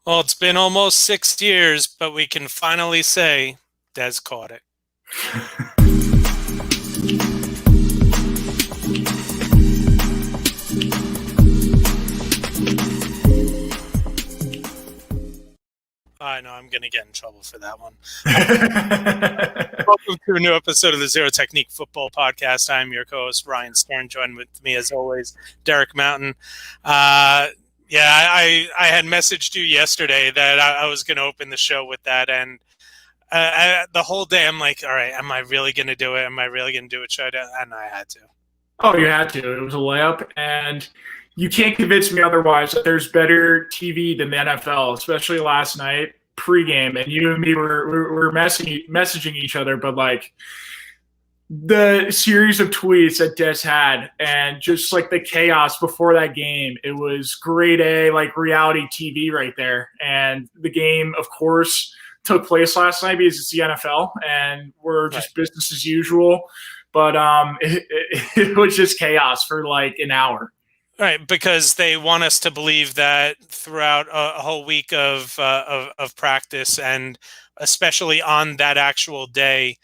Well, it's been almost 6 years, but we can finally say Dez caught it. I know I'm going to get in trouble for that one. Welcome to a new episode of the Zero Technique Football Podcast. I'm your co-host, Ryan Stern. Joined with me, as always, Derek Mountain. I had messaged you yesterday that I was going to open the show with that, and the whole day I'm like, all right, am I really going to do it? Am I really going to do it? And I had to. Oh, you had to. It was a layup, and you can't convince me otherwise that there's better TV than the NFL, especially last night pregame. And you and me were messaging each other, but like the series of tweets that Dez had, and just like the chaos before that game, it was grade A, like reality TV right there. And the game, of course, took place last night because it's the NFL, and we're just business as usual. But it was just chaos for like an hour. Right, because they want us to believe that throughout a whole week of practice, and especially on that actual day,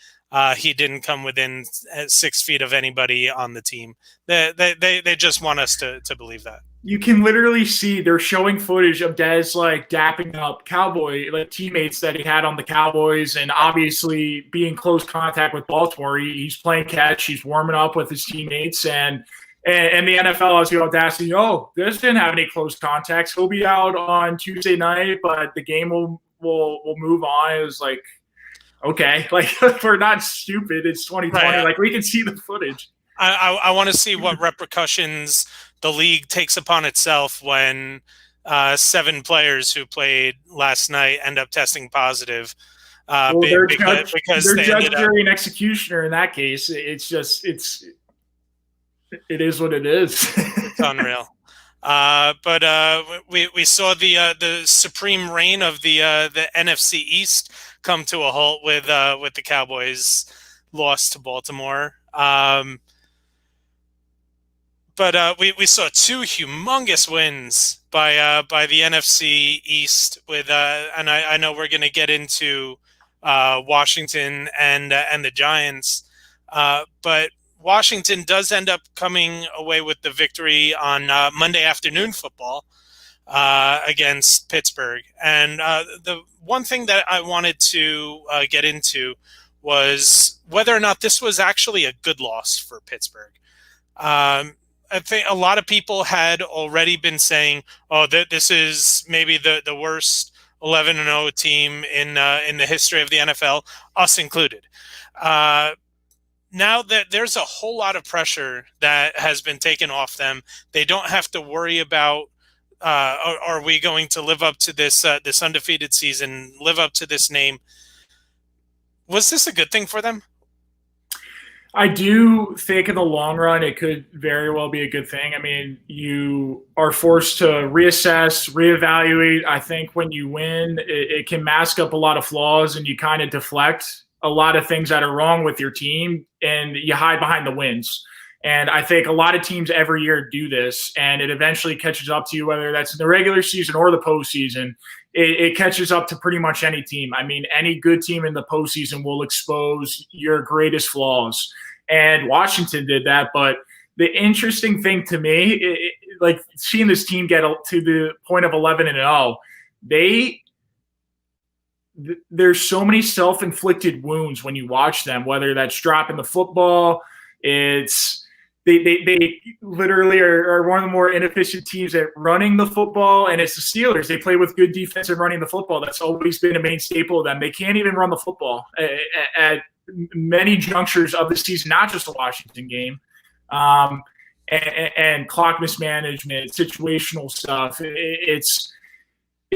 he didn't come within 6 feet of anybody on the team. They just want us to believe that. You can literally see they're showing footage of Dez like dapping up Cowboy like teammates that he had on the Cowboys, and obviously being close contact with Baltimore. He's playing catch, he's warming up with his teammates, and the NFL has the audacity. Oh, Dez didn't have any close contacts. He'll be out on Tuesday night, but the game will move on. It was like, okay, like we're not stupid. It's 2020. Right. Like we can see the footage. I want to see what repercussions the league takes upon itself when 7 players who played last night end up testing positive. Because they're judge, jury, and executioner in that case. It is what it is. It's unreal. But we saw the supreme reign of the NFC East come to a halt with the Cowboys' loss to Baltimore. But we saw 2 humongous wins by the NFC East with and I know we're going to get into Washington and the Giants, but Washington does end up coming away with the victory on Monday Afternoon Football against Pittsburgh. And the one thing that I wanted to get into was whether or not this was actually a good loss for Pittsburgh. I think a lot of people had already been saying, "Oh, this is maybe the worst 11-0 team in the history of the NFL," us included. Now that there's a whole lot of pressure that has been taken off them, they don't have to worry about are we going to live up to this undefeated season, live up to this name. Was this a good thing for them? I do think in the long run it could very well be a good thing. I mean, you are forced to reassess, reevaluate. I think when you win, it can mask up a lot of flaws, and you kind of deflect a lot of things that are wrong with your team, and you hide behind the wins. And I think a lot of teams every year do this, and it eventually catches up to you, whether that's in the regular season or the postseason. It catches up to pretty much any team. I mean, any good team in the postseason will expose your greatest flaws. And Washington did that. But the interesting thing to me, like seeing this team get to the point of 11-0, there's so many self-inflicted wounds when you watch them, whether that's dropping the football. They literally are one of the more inefficient teams at running the football, and it's the Steelers. They play with good defense and running the football. That's always been a main staple of them. They can't even run the football at many junctures of the season, not just the Washington game. And clock mismanagement, situational stuff.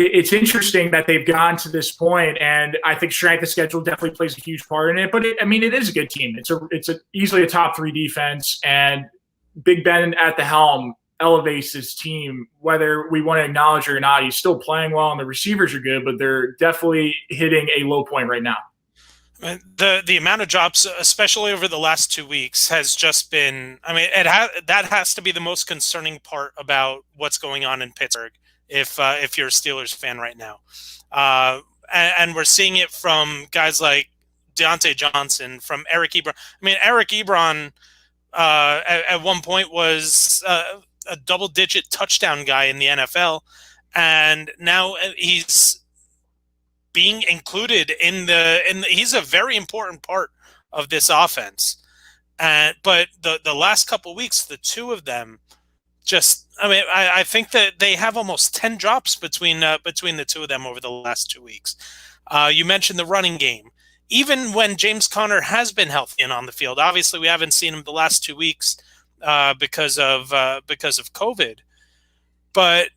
It's interesting that they've gone to this point, and I think strength of schedule definitely plays a huge part in it. But it is a good team. It's easily a top 3 defense, and Big Ben at the helm elevates this team. Whether we want to acknowledge it or not, he's still playing well, and the receivers are good, but they're definitely hitting a low point right now. The amount of drops, especially over the last 2 weeks, has just been. I mean, that has to be the most concerning part about what's going on in Pittsburgh. if you're a Steelers fan right now. And we're seeing it from guys like Deontay Johnson, from Eric Ebron. I mean, Eric Ebron at one point was a double-digit touchdown guy in the NFL, and now he's being included in the he's a very important part of this offense. But the last couple of weeks, the two of them just, I mean, I think that they have almost 10 drops between the two of them over the last 2 weeks. You mentioned the running game. Even when James Conner has been healthy and on the field, obviously we haven't seen him the last 2 weeks because of COVID. But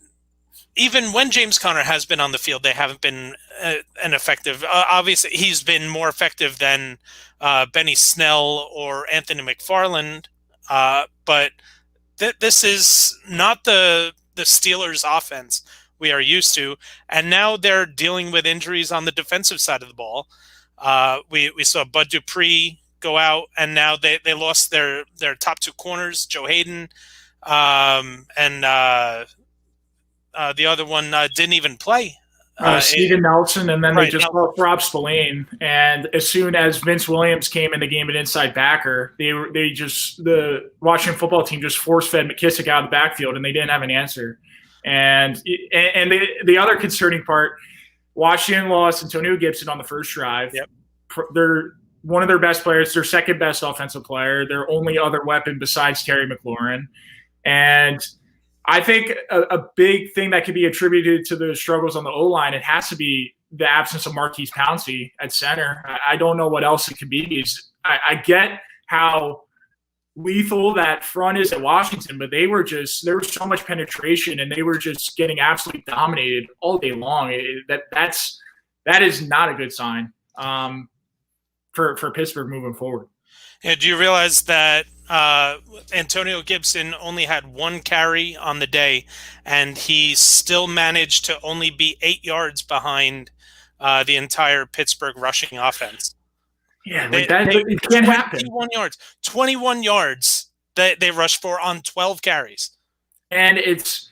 even when James Conner has been on the field, they haven't been an effective. Obviously, he's been more effective than Benny Snell or Anthony McFarland. But this is not the Steelers' offense we are used to, and now they're dealing with injuries on the defensive side of the ball. We saw Bud Dupree go out, and now they lost their top two corners, Joe Hayden, and the other one didn't even play. Steven Nelson, and then they just lost Rob Spillane. And as soon as Vince Williams came in the game at inside backer, the Washington football team just force-fed McKissick out of the backfield, and they didn't have an answer. And the other concerning part, Washington lost Antonio Gibson on the first drive. Yep. They're one of their best players, their second best offensive player, their only other weapon besides Terry McLaurin. And I think a big thing that could be attributed to the struggles on the O-line, it has to be the absence of Marquise Pouncey at center. I don't know what else it could be. I get how lethal that front is at Washington, but there was so much penetration, and they were just getting absolutely dominated all day long. That is not a good sign for Pittsburgh moving forward. Yeah, do you realize that Antonio Gibson only had one carry on the day, and he still managed to only be 8 yards behind the entire Pittsburgh rushing offense? Yeah, it can't happen. 21 yards that they rushed for on 12 carries. And it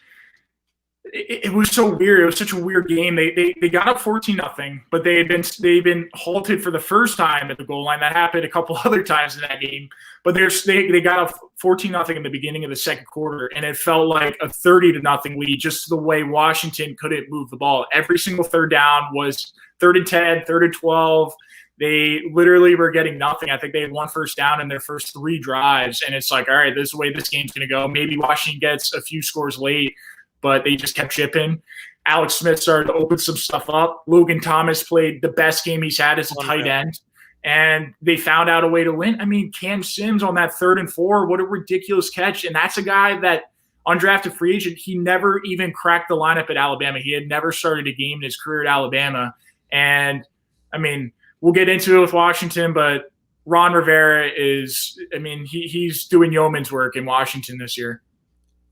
was so weird. It was such a weird game. They got up 14-0, but they've been halted for the first time at the goal line. That happened a couple other times in that game. But they got up 14-0 in the beginning of the second quarter, and it felt like a 30-0 lead, just the way Washington couldn't move the ball. Every single third down was 3rd and 10, 3rd and 12. They literally were getting nothing. I think they had one first down in their first 3 drives, and it's like, all right, this is the way this game's going to go. Maybe Washington gets a few scores late, but they just kept chipping. Alex Smith started to open some stuff up. Logan Thomas played the best game he's had as a tight end, and they found out a way to win. I mean, Cam Sims on that 3rd and 4, what a ridiculous catch. And that's a guy that, undrafted free agent, he never even cracked the lineup at Alabama. He had never started a game in his career at Alabama. And, I mean, we'll get into it with Washington, but Ron Rivera he's doing yeoman's work in Washington this year.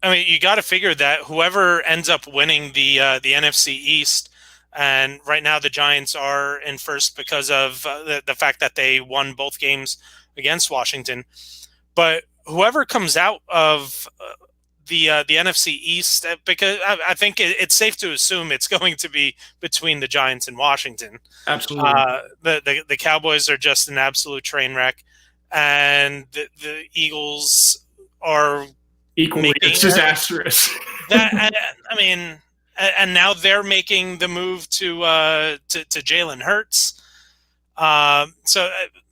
I mean, you got to figure that whoever ends up winning the NFC East, and right now the Giants are in first because of the fact that they won both games against Washington. But whoever comes out of the NFC East, because I think it's safe to assume it's going to be between the Giants and Washington. Absolutely. The Cowboys are just an absolute train wreck, and the Eagles are equally disastrous. And now they're making the move to Jalen Hurts. So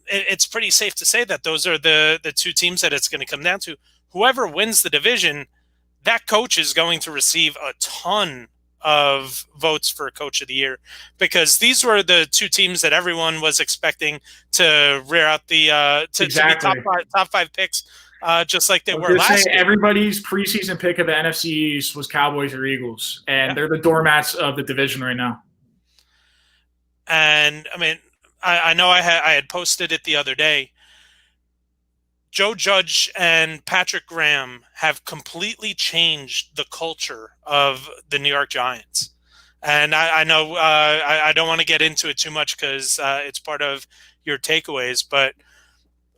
it's pretty safe to say that those are the two teams that it's going to come down to. Whoever wins the division, that coach is going to receive a ton of votes for Coach of the Year, because these were the two teams that everyone was expecting to rear out to be top five picks. Just like they were last year. Everybody's preseason pick of the NFC East was Cowboys or Eagles, and they're the doormats of the division right now. And, I mean, I know I had posted it the other day. Joe Judge and Patrick Graham have completely changed the culture of the New York Giants. And I know I don't want to get into it too much because it's part of your takeaways, but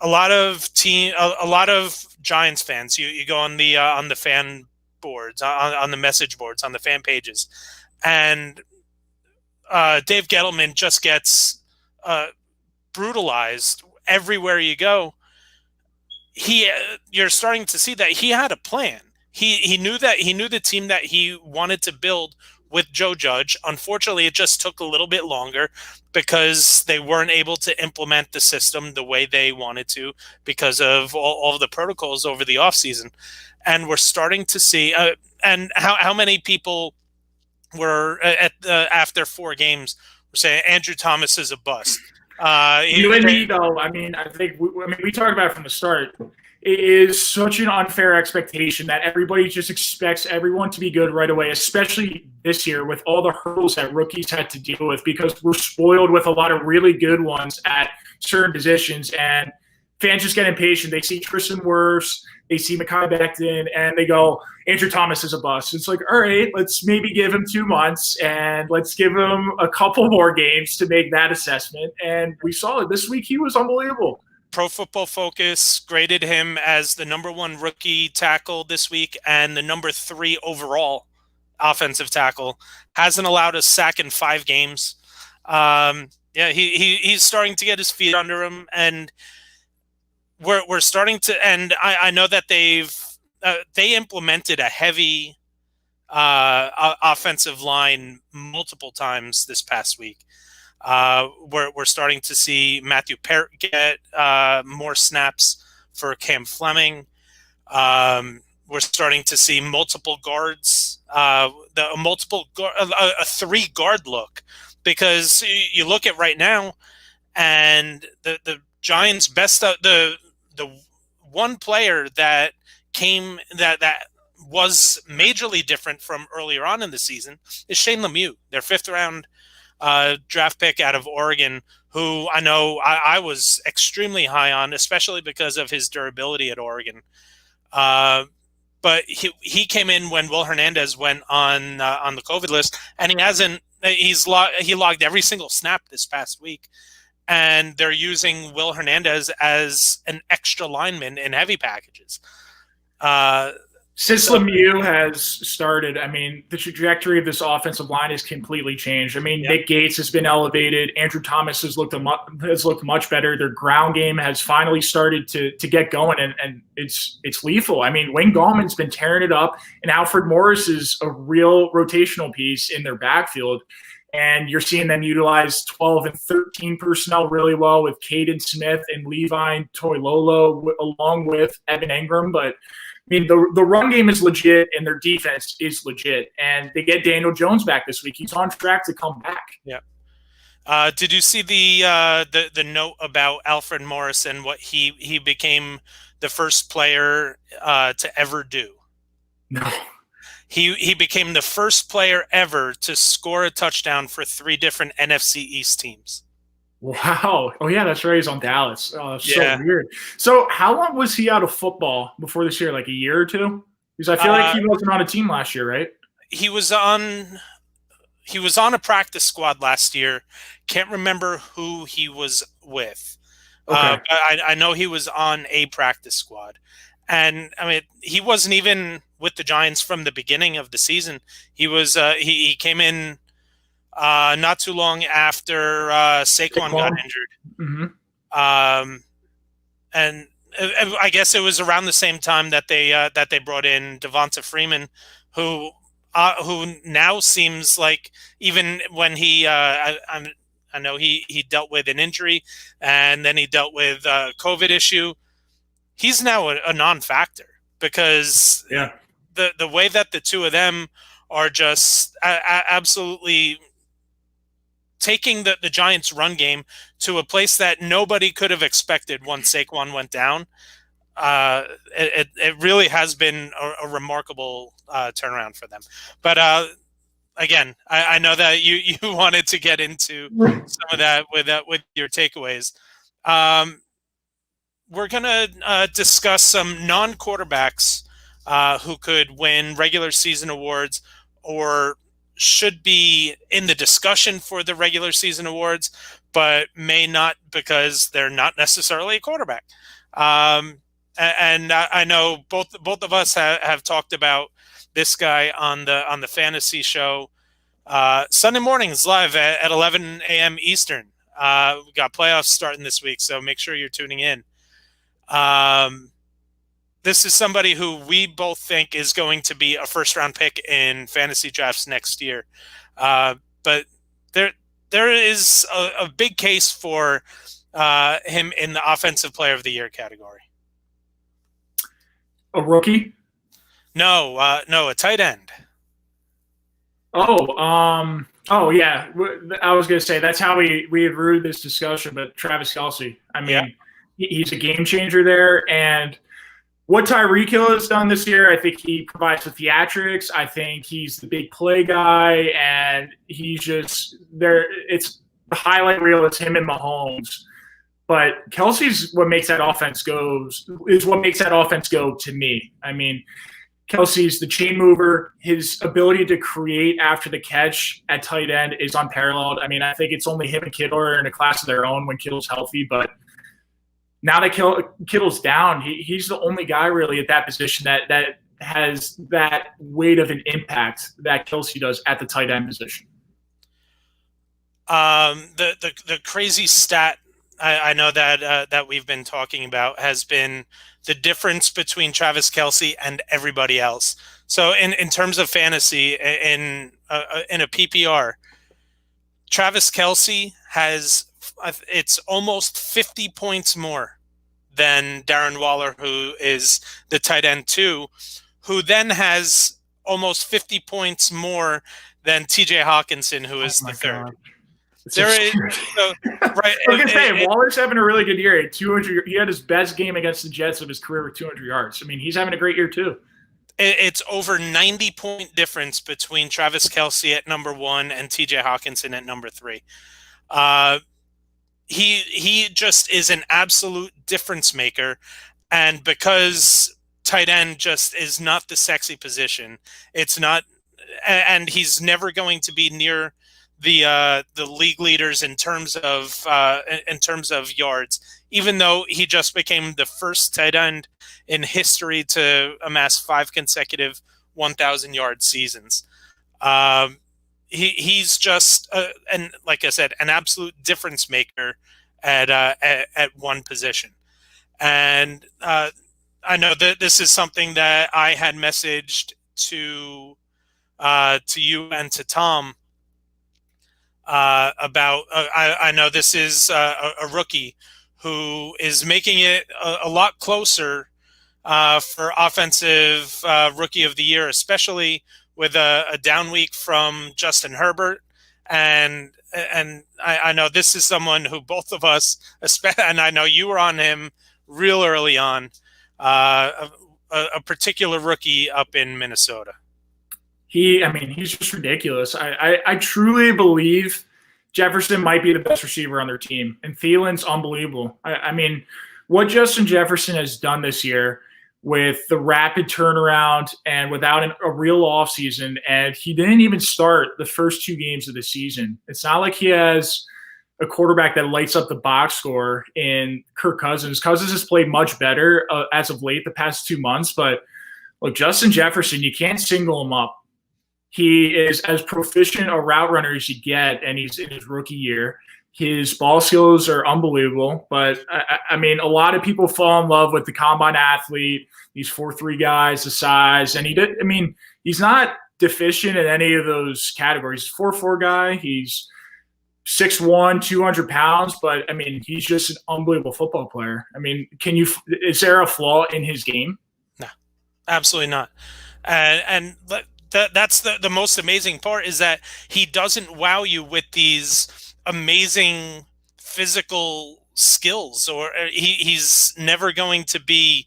a lot of Giants fans, you go on the fan boards, on the message boards, on the fan pages, and Dave Gettleman just gets brutalized everywhere you go. You're starting to see that he had a plan. He knew the team that he wanted to build with Joe Judge. Unfortunately, it just took a little bit longer because they weren't able to implement the system the way they wanted to because of all of the protocols over the offseason. And we're starting to see and how many people were after 4 games were saying Andrew Thomas is a bust. You and me, though. I mean, we talked about it from the start. It is such an unfair expectation that everybody just expects everyone to be good right away, especially this year with all the hurdles that rookies had to deal with because we're spoiled with a lot of really good ones at certain positions, and fans just get impatient. They see Tristan Wirfs, they see Mekhi Becton, and they go, Andrew Thomas is a bust. It's like, all right, let's maybe give him 2 months and let's give him a couple more games to make that assessment. And we saw it this week. He was unbelievable. Pro Football Focus graded him as the #1 rookie tackle this week and the #3 overall offensive tackle. Hasn't allowed a sack in 5 games. He's starting to get his feet under him, and we're starting to. And I know that they implemented a heavy offensive line multiple times this past week. We're starting to see Matthew Parrott get more snaps for Cam Fleming. We're starting to see multiple guards, a 3-guard look, because you look at right now, and the Giants' best the one player that came that was majorly different from earlier on in the season is Shane Lemieux, their 5th round draft pick out of Oregon, who I know I was extremely high on, especially because of his durability at Oregon. But he came in when Will Hernandez went on the COVID list, and he logged every single snap this past week, and they're using Will Hernandez as an extra lineman in heavy packages. Since Lemieux has started, I mean, the trajectory of this offensive line has completely changed. I mean, Nick Gates has been elevated. Andrew Thomas has looked much better. Their ground game has finally started to get going, and it's lethal. I mean, Wayne Gallman's been tearing it up, and Alfred Morris is a real rotational piece in their backfield. And you're seeing them utilize 12 and 13 personnel really well with Caden Smith and Levi Toilolo along with Evan Engram. But I mean, the run game is legit, and their defense is legit. And they get Daniel Jones back this week. He's on track to come back. Yeah. Did you see the note about Alfred Morris and what he became the first player to ever do? No. He became the first player ever to score a touchdown for 3 different NFC East teams. Wow. Oh, yeah, that's right. He's on Dallas. Oh, so weird. So how long was he out of football before this year? Like a year or 2? Because I feel like he wasn't on a team last year, right? He was on a practice squad last year. Can't remember who he was with. Okay. I know he was on a practice squad. And, I mean, he wasn't even with the Giants from the beginning of the season. He was he came in not too long after Saquon got injured. Mm-hmm. And I guess it was around the same time that they brought in Devonta Freeman, who now seems like, even when I know he dealt with an injury and then he dealt with a COVID issue, he's now a non-factor because the way that the two of them are just absolutely taking the Giants' run game to a place that nobody could have expected once Saquon went down. It really has been a remarkable turnaround for them. But again, I know that you wanted to get into some of that with your takeaways. We're going to discuss some non-quarterbacks who could win regular season awards or should be in the discussion for the regular season awards, but may not because they're not necessarily a quarterback. And I know both of us have talked about this guy on the fantasy show. Sunday mornings live at 11 a.m. Eastern. We got playoffs starting this week, so make sure you're tuning in. This is somebody who we both think is going to be a first-round pick in fantasy drafts next year. But there is a big case for him in the Offensive Player of the Year category. A rookie? No, a tight end. Oh yeah. I was going to say that's how we had rooted this discussion, but Travis Kelce. I mean, he's a game changer there, and what Tyreek Hill has done this year, I think he provides the theatrics. I think he's the big play guy, and he's just there. It's the highlight reel. It's him and Mahomes. But Kelce's what makes that offense go to me. I mean, Kelce's the chain mover. His ability to create after the catch at tight end is unparalleled. I mean, I think it's only him and Kittle are in a class of their own when Kittle's healthy, but now that Kittle's down, he's the only guy really at that position that has that weight of an impact that Kelce does at the tight end position. The crazy stat I know that we've been talking about has been the difference between Travis Kelce and everybody else. So in terms of fantasy, in a PPR, Travis Kelce has it's almost 50 points more than Darren Waller, who is the tight end 2, who then has almost 50 points more than TJ Hawkinson, who is the third. There is so, right. I was gonna say Waller's having a really good year. He had 200. He had his best game against the Jets of his career with 200 yards. I mean, he's having a great year too. It's over 90-point difference between Travis Kelce at number 1 and TJ Hawkinson at number 3. He just is an absolute difference maker, and because tight end just is not the sexy position, it's not, and he's never going to be near the league leaders in terms of yards, even though he just became the first tight end in history to amass 5 consecutive 1,000-yard seasons. He's just and like I said, an absolute difference maker at one position. And I know that this is something that I had messaged to you and to Tom about. I know this is a rookie who is making it a lot closer for offensive rookie of the year, especially with a down week from Justin Herbert. And I know this is someone who both of us, and I know you were on him real early on, a particular rookie up in Minnesota. He's just ridiculous. I truly believe Jefferson might be the best receiver on their team, and Thielen's unbelievable. I mean, what Justin Jefferson has done this year with the rapid turnaround and without a real offseason, and he didn't even start the first 2 games of the season. It's not like he has a quarterback that lights up the box score in Kirk Cousins. Cousins has played much better as of late the past 2 months, but look, Justin Jefferson, you can't single him up. He is as proficient a route runner as you get, and he's in his rookie year. His ball skills are unbelievable, but I mean, a lot of people fall in love with the combine athlete, these 4'3" guys, the size, and he's not deficient in any of those categories. He's a 4'4" guy. He's 6'1", 200 pounds, but I mean, he's just an unbelievable football player. I mean, is there a flaw in his game? No, absolutely not. And that's the most amazing part, is that he doesn't wow you with these amazing physical skills, or he's never going to be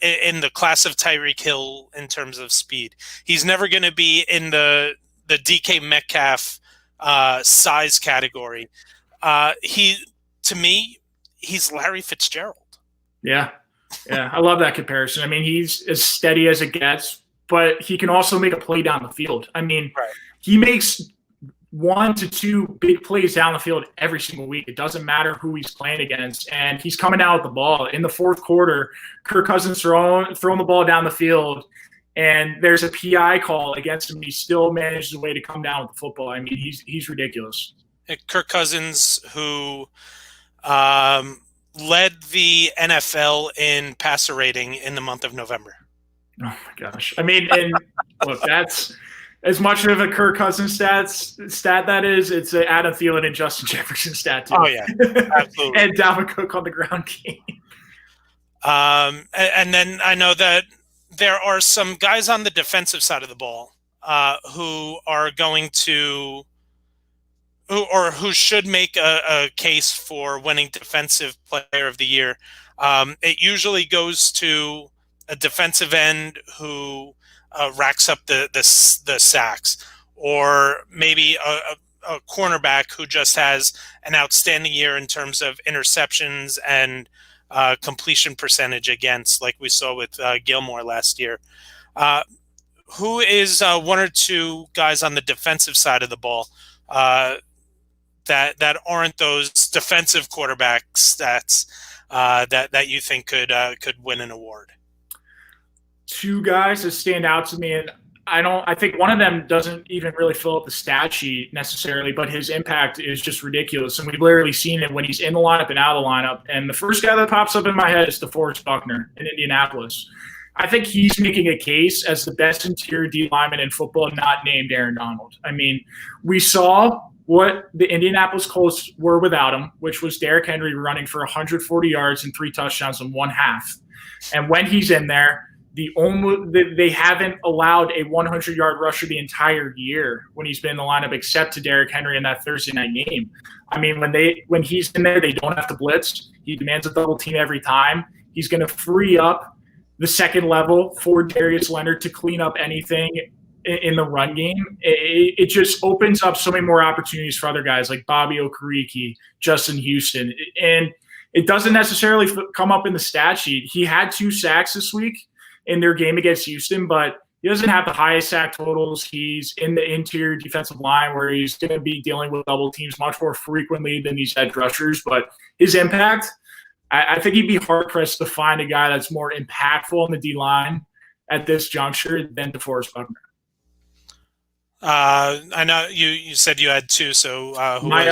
in the class of Tyreek Hill in terms of speed. He's never going to be in the DK Metcalf size category. To me, he's Larry Fitzgerald. Yeah, I love that comparison. I mean, he's as steady as it gets, but he can also make a play down the field. I mean, right. He makes 1 to 2 big plays down the field every single week. It doesn't matter who he's playing against. And he's coming out with the ball. In the fourth quarter, Kirk Cousins throwing the ball down the field, and there's a PI call against him. He still manages a way to come down with the football. I mean, he's ridiculous. Kirk Cousins, who led the NFL in passer rating in the month of November. Oh, my gosh. I mean, and look, that's – as much of a Kirk Cousins stat that is, it's an Adam Thielen and Justin Jefferson stat too. Oh yeah, absolutely. And Dalvin Cook on the ground game. And then I know that there are some guys on the defensive side of the ball who are going to, who should make a case for winning Defensive Player of the Year. It usually goes to a defensive end who racks up the sacks, or maybe a cornerback who just has an outstanding year in terms of interceptions and completion percentage against, like we saw with Gilmore last year. Who is 1 or 2 guys on the defensive side of the ball that aren't those defensive quarterback stats that you think could win an award? 2 guys that stand out to me, and I think one of them doesn't even really fill up the stat sheet necessarily, but his impact is just ridiculous. And we've literally seen it when he's in the lineup and out of the lineup. And the first guy that pops up in my head is DeForest Buckner in Indianapolis. I think he's making a case as the best interior D lineman in football, not named Aaron Donald. I mean, we saw what the Indianapolis Colts were without him, which was Derrick Henry running for 140 yards and 3 touchdowns in 1 half. And when he's in there, they haven't allowed a 100-yard rusher the entire year when he's been in the lineup, except to Derrick Henry in that Thursday night game. I mean, when he's in there, they don't have to blitz. He demands a double team every time. He's going to free up the second level for Darius Leonard to clean up anything in the run game. It just opens up so many more opportunities for other guys like Bobby Okereke, Justin Houston. And it doesn't necessarily come up in the stat sheet. He had 2 sacks this week in their game against Houston, but he doesn't have the highest sack totals. He's in the interior defensive line where he's going to be dealing with double teams much more frequently than these edge rushers. But his impact, I think he'd be hard-pressed to find a guy that's more impactful in the D-line at this juncture than DeForest Buckner. I know you said you had 2, so who my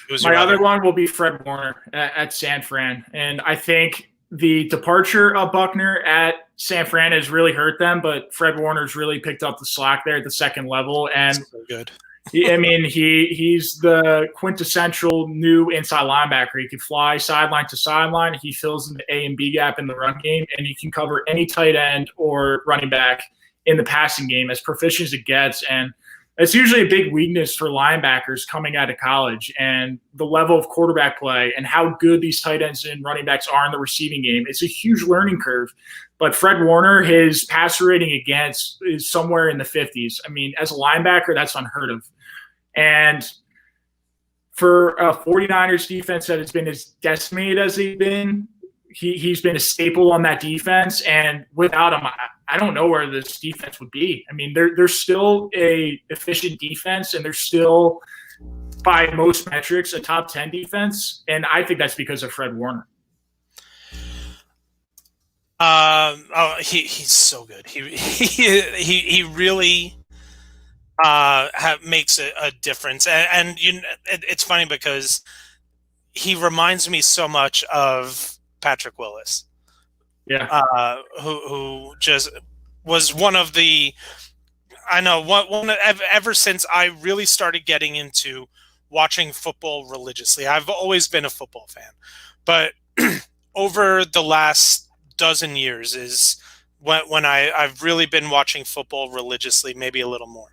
was your other one will be Fred Warner at San Fran. And I think the departure of Buckner at San Fran has really hurt them, but Fred Warner's really picked up the slack there at the second level. And so good. He's the quintessential new inside linebacker. He can fly sideline to sideline. He fills in the A and B gap in the run game, and he can cover any tight end or running back in the passing game, as proficient as it gets. And it's usually a big weakness for linebackers coming out of college, and the level of quarterback play and how good these tight ends and running backs are in the receiving game. It's a huge learning curve. But Fred Warner, his passer rating against is somewhere in the 50s. I mean, as a linebacker, that's unheard of. And for a 49ers defense that has been as decimated as they've been, he's been a staple on that defense. And without him, I don't know where this defense would be. I mean, they're still a efficient defense, and they're still, by most metrics, a top 10 defense. And I think that's because of Fred Warner. He's so good. He really makes a difference, and it's funny because he reminds me so much of Patrick Willis. Yeah. Who just was one of the, I know one ever since I really started getting into watching football religiously. I've always been a football fan, but over the last dozen years is when I've really been watching football religiously, maybe a little more.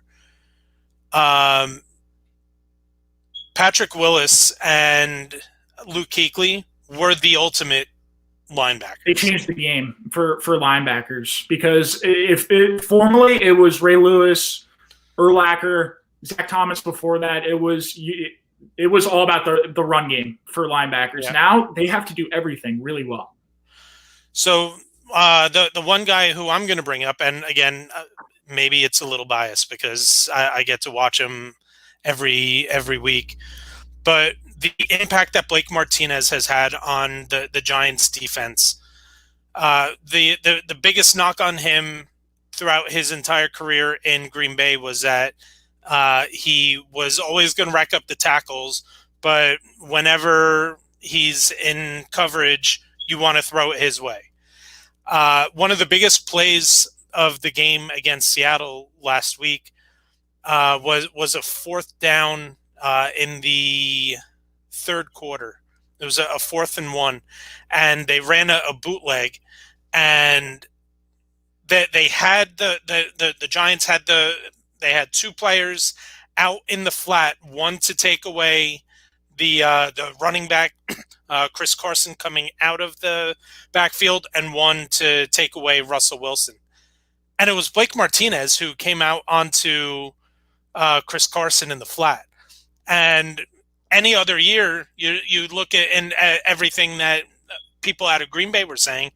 Patrick Willis and Luke Kuechly were the ultimate linebackers. They changed the game for linebackers, because formerly it was Ray Lewis, Urlacher, Zach Thomas before that. It was all about the run game for linebackers. Yeah. Now they have to do everything really well. So the one guy who I'm going to bring up, and again, maybe it's a little biased because I get to watch him every week. But the impact that Blake Martinez has had on the Giants defense, the biggest knock on him throughout his entire career in Green Bay was that he was always going to rack up the tackles, but whenever he's in coverage, you want to throw it his way. One of the biggest plays of the game against Seattle last week was a fourth down in the third quarter. It was a 4th and 1, and they ran a bootleg, and they had the Giants had they had 2 players out in the flat, one to take away the running back, Chris Carson, coming out of the backfield, and one to take away Russell Wilson. And it was Blake Martinez who came out onto Chris Carson in the flat. And any other year, you look at everything that people out of Green Bay were saying,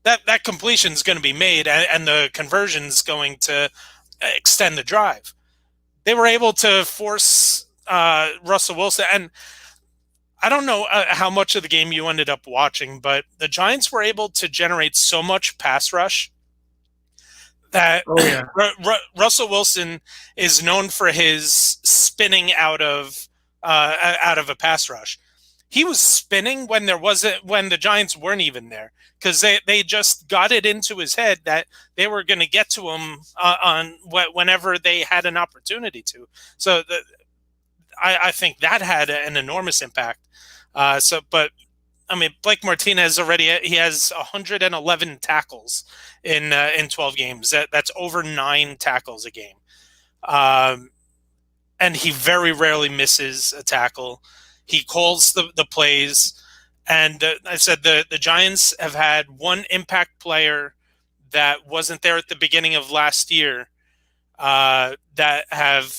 that completion is going to be made, and the conversion is going to extend the drive. They were able to force Russell Wilson, and I don't know how much of the game you ended up watching, but the Giants were able to generate so much pass rush that Russell Wilson is known for his spinning out of a pass rush. He was spinning when the Giants weren't even there, because they just got it into his head that they were going to get to him on whenever they had an opportunity to. So I think that had an enormous impact. But I mean, Blake Martinez he has 111 tackles in 12 games. That's over 9 tackles a game. And he very rarely misses a tackle. He calls the plays. And I said the Giants have had one impact player that wasn't there at the beginning of last year that have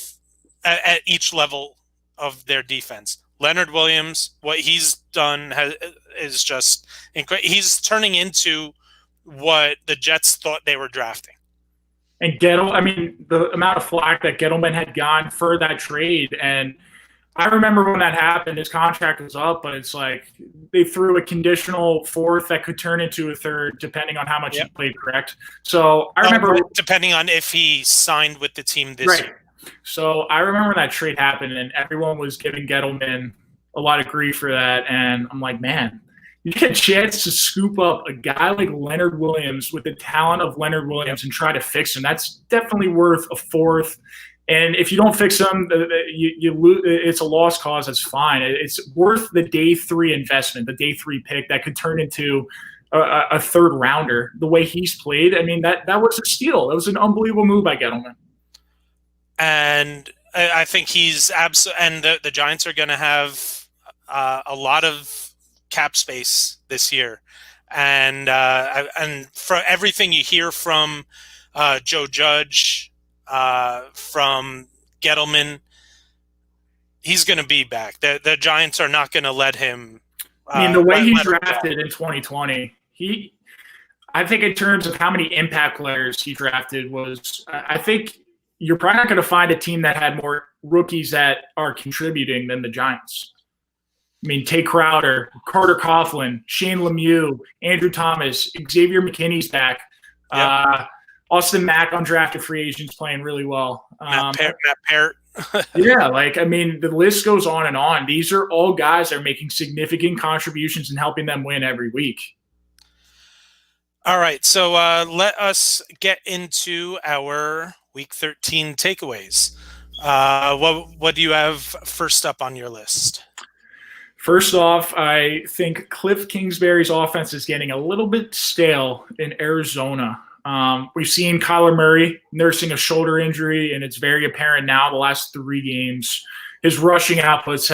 at each level of their defense. Leonard Williams, what he's done is just incredible. He's turning into what the Jets thought they were drafting. And the amount of flack that Gettleman had gotten for that trade, and I remember when that happened, his contract was up, but it's like they threw a conditional 4th that could turn into a 3rd, depending on how much he played, correct? So I remember depending on if he signed with the team this year. So I remember when that trade happened, and everyone was giving Gettleman a lot of grief for that, and I'm like, man, you get a chance to scoop up a guy like Leonard Williams with the talent of Leonard Williams and try to fix him. That's definitely worth a 4th. And if you don't fix them, you lose. It's a lost cause. That's fine. It's worth the day 3 investment, the day 3 pick that could turn into a 3rd rounder. The way he's played, I mean, that was a steal. That was an unbelievable move by Gettleman. And I think he's and the Giants are going to have a lot of cap space this year, and for everything you hear from Joe Judge, from Gettleman, he's going to be back. The Giants are not going to let him. I mean, the way he drafted in 2020, I think in terms of how many impact players he drafted I think you're probably not going to find a team that had more rookies that are contributing than the Giants. I mean, Tay Crowder, Carter Coughlin, Shane Lemieux, Andrew Thomas, Xavier McKinney's back. Yep. Austin Mack, undrafted free agents, playing really well. Matt Parrott. Yeah, the list goes on and on. These are all guys that are making significant contributions and helping them win every week. All right, so let us get into our Week 13 takeaways. What do you have first up on your list? First off, I think Cliff Kingsbury's offense is getting a little bit stale in Arizona. We've seen Kyler Murray nursing a shoulder injury, and it's very apparent now the last 3 games. His rushing outputs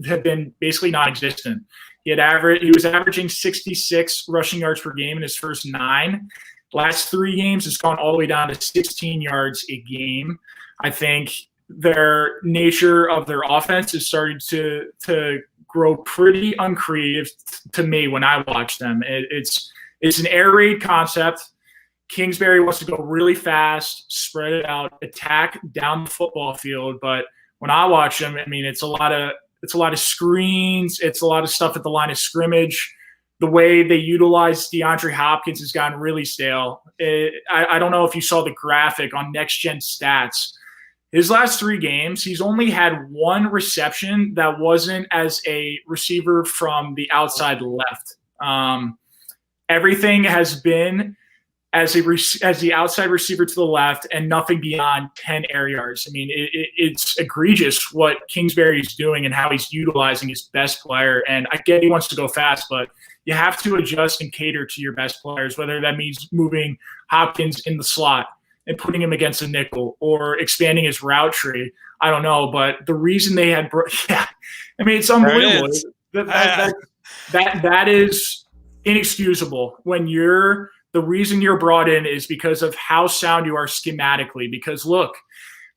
have been basically non-existent. He was averaging 66 rushing yards per game in his first 9. Last 3 games, it's gone all the way down to 16 yards a game. I think their nature of their offense is starting to grow pretty uncreative to me when I watch them. It's an air raid concept. Kingsbury wants to go really fast, spread it out, attack down the football field. But when I watch them, I mean, it's a lot of screens. It's a lot of stuff at the line of scrimmage. The way they utilize DeAndre Hopkins has gotten really stale. I don't know if you saw the graphic on Next Gen Stats. His last 3 games, he's only had 1 reception that wasn't as a receiver from the outside left. Everything has been as the outside receiver to the left and nothing beyond 10 air yards. I mean, it's egregious what Kingsbury is doing and how he's utilizing his best player. And I get he wants to go fast, but you have to adjust and cater to your best players, whether that means moving Hopkins in the slot and putting him against a nickel or expanding his route tree. I don't know, but the reason they had I mean, it's unbelievable. That is inexcusable when the reason you're brought in is because of how sound you are schematically. Because look,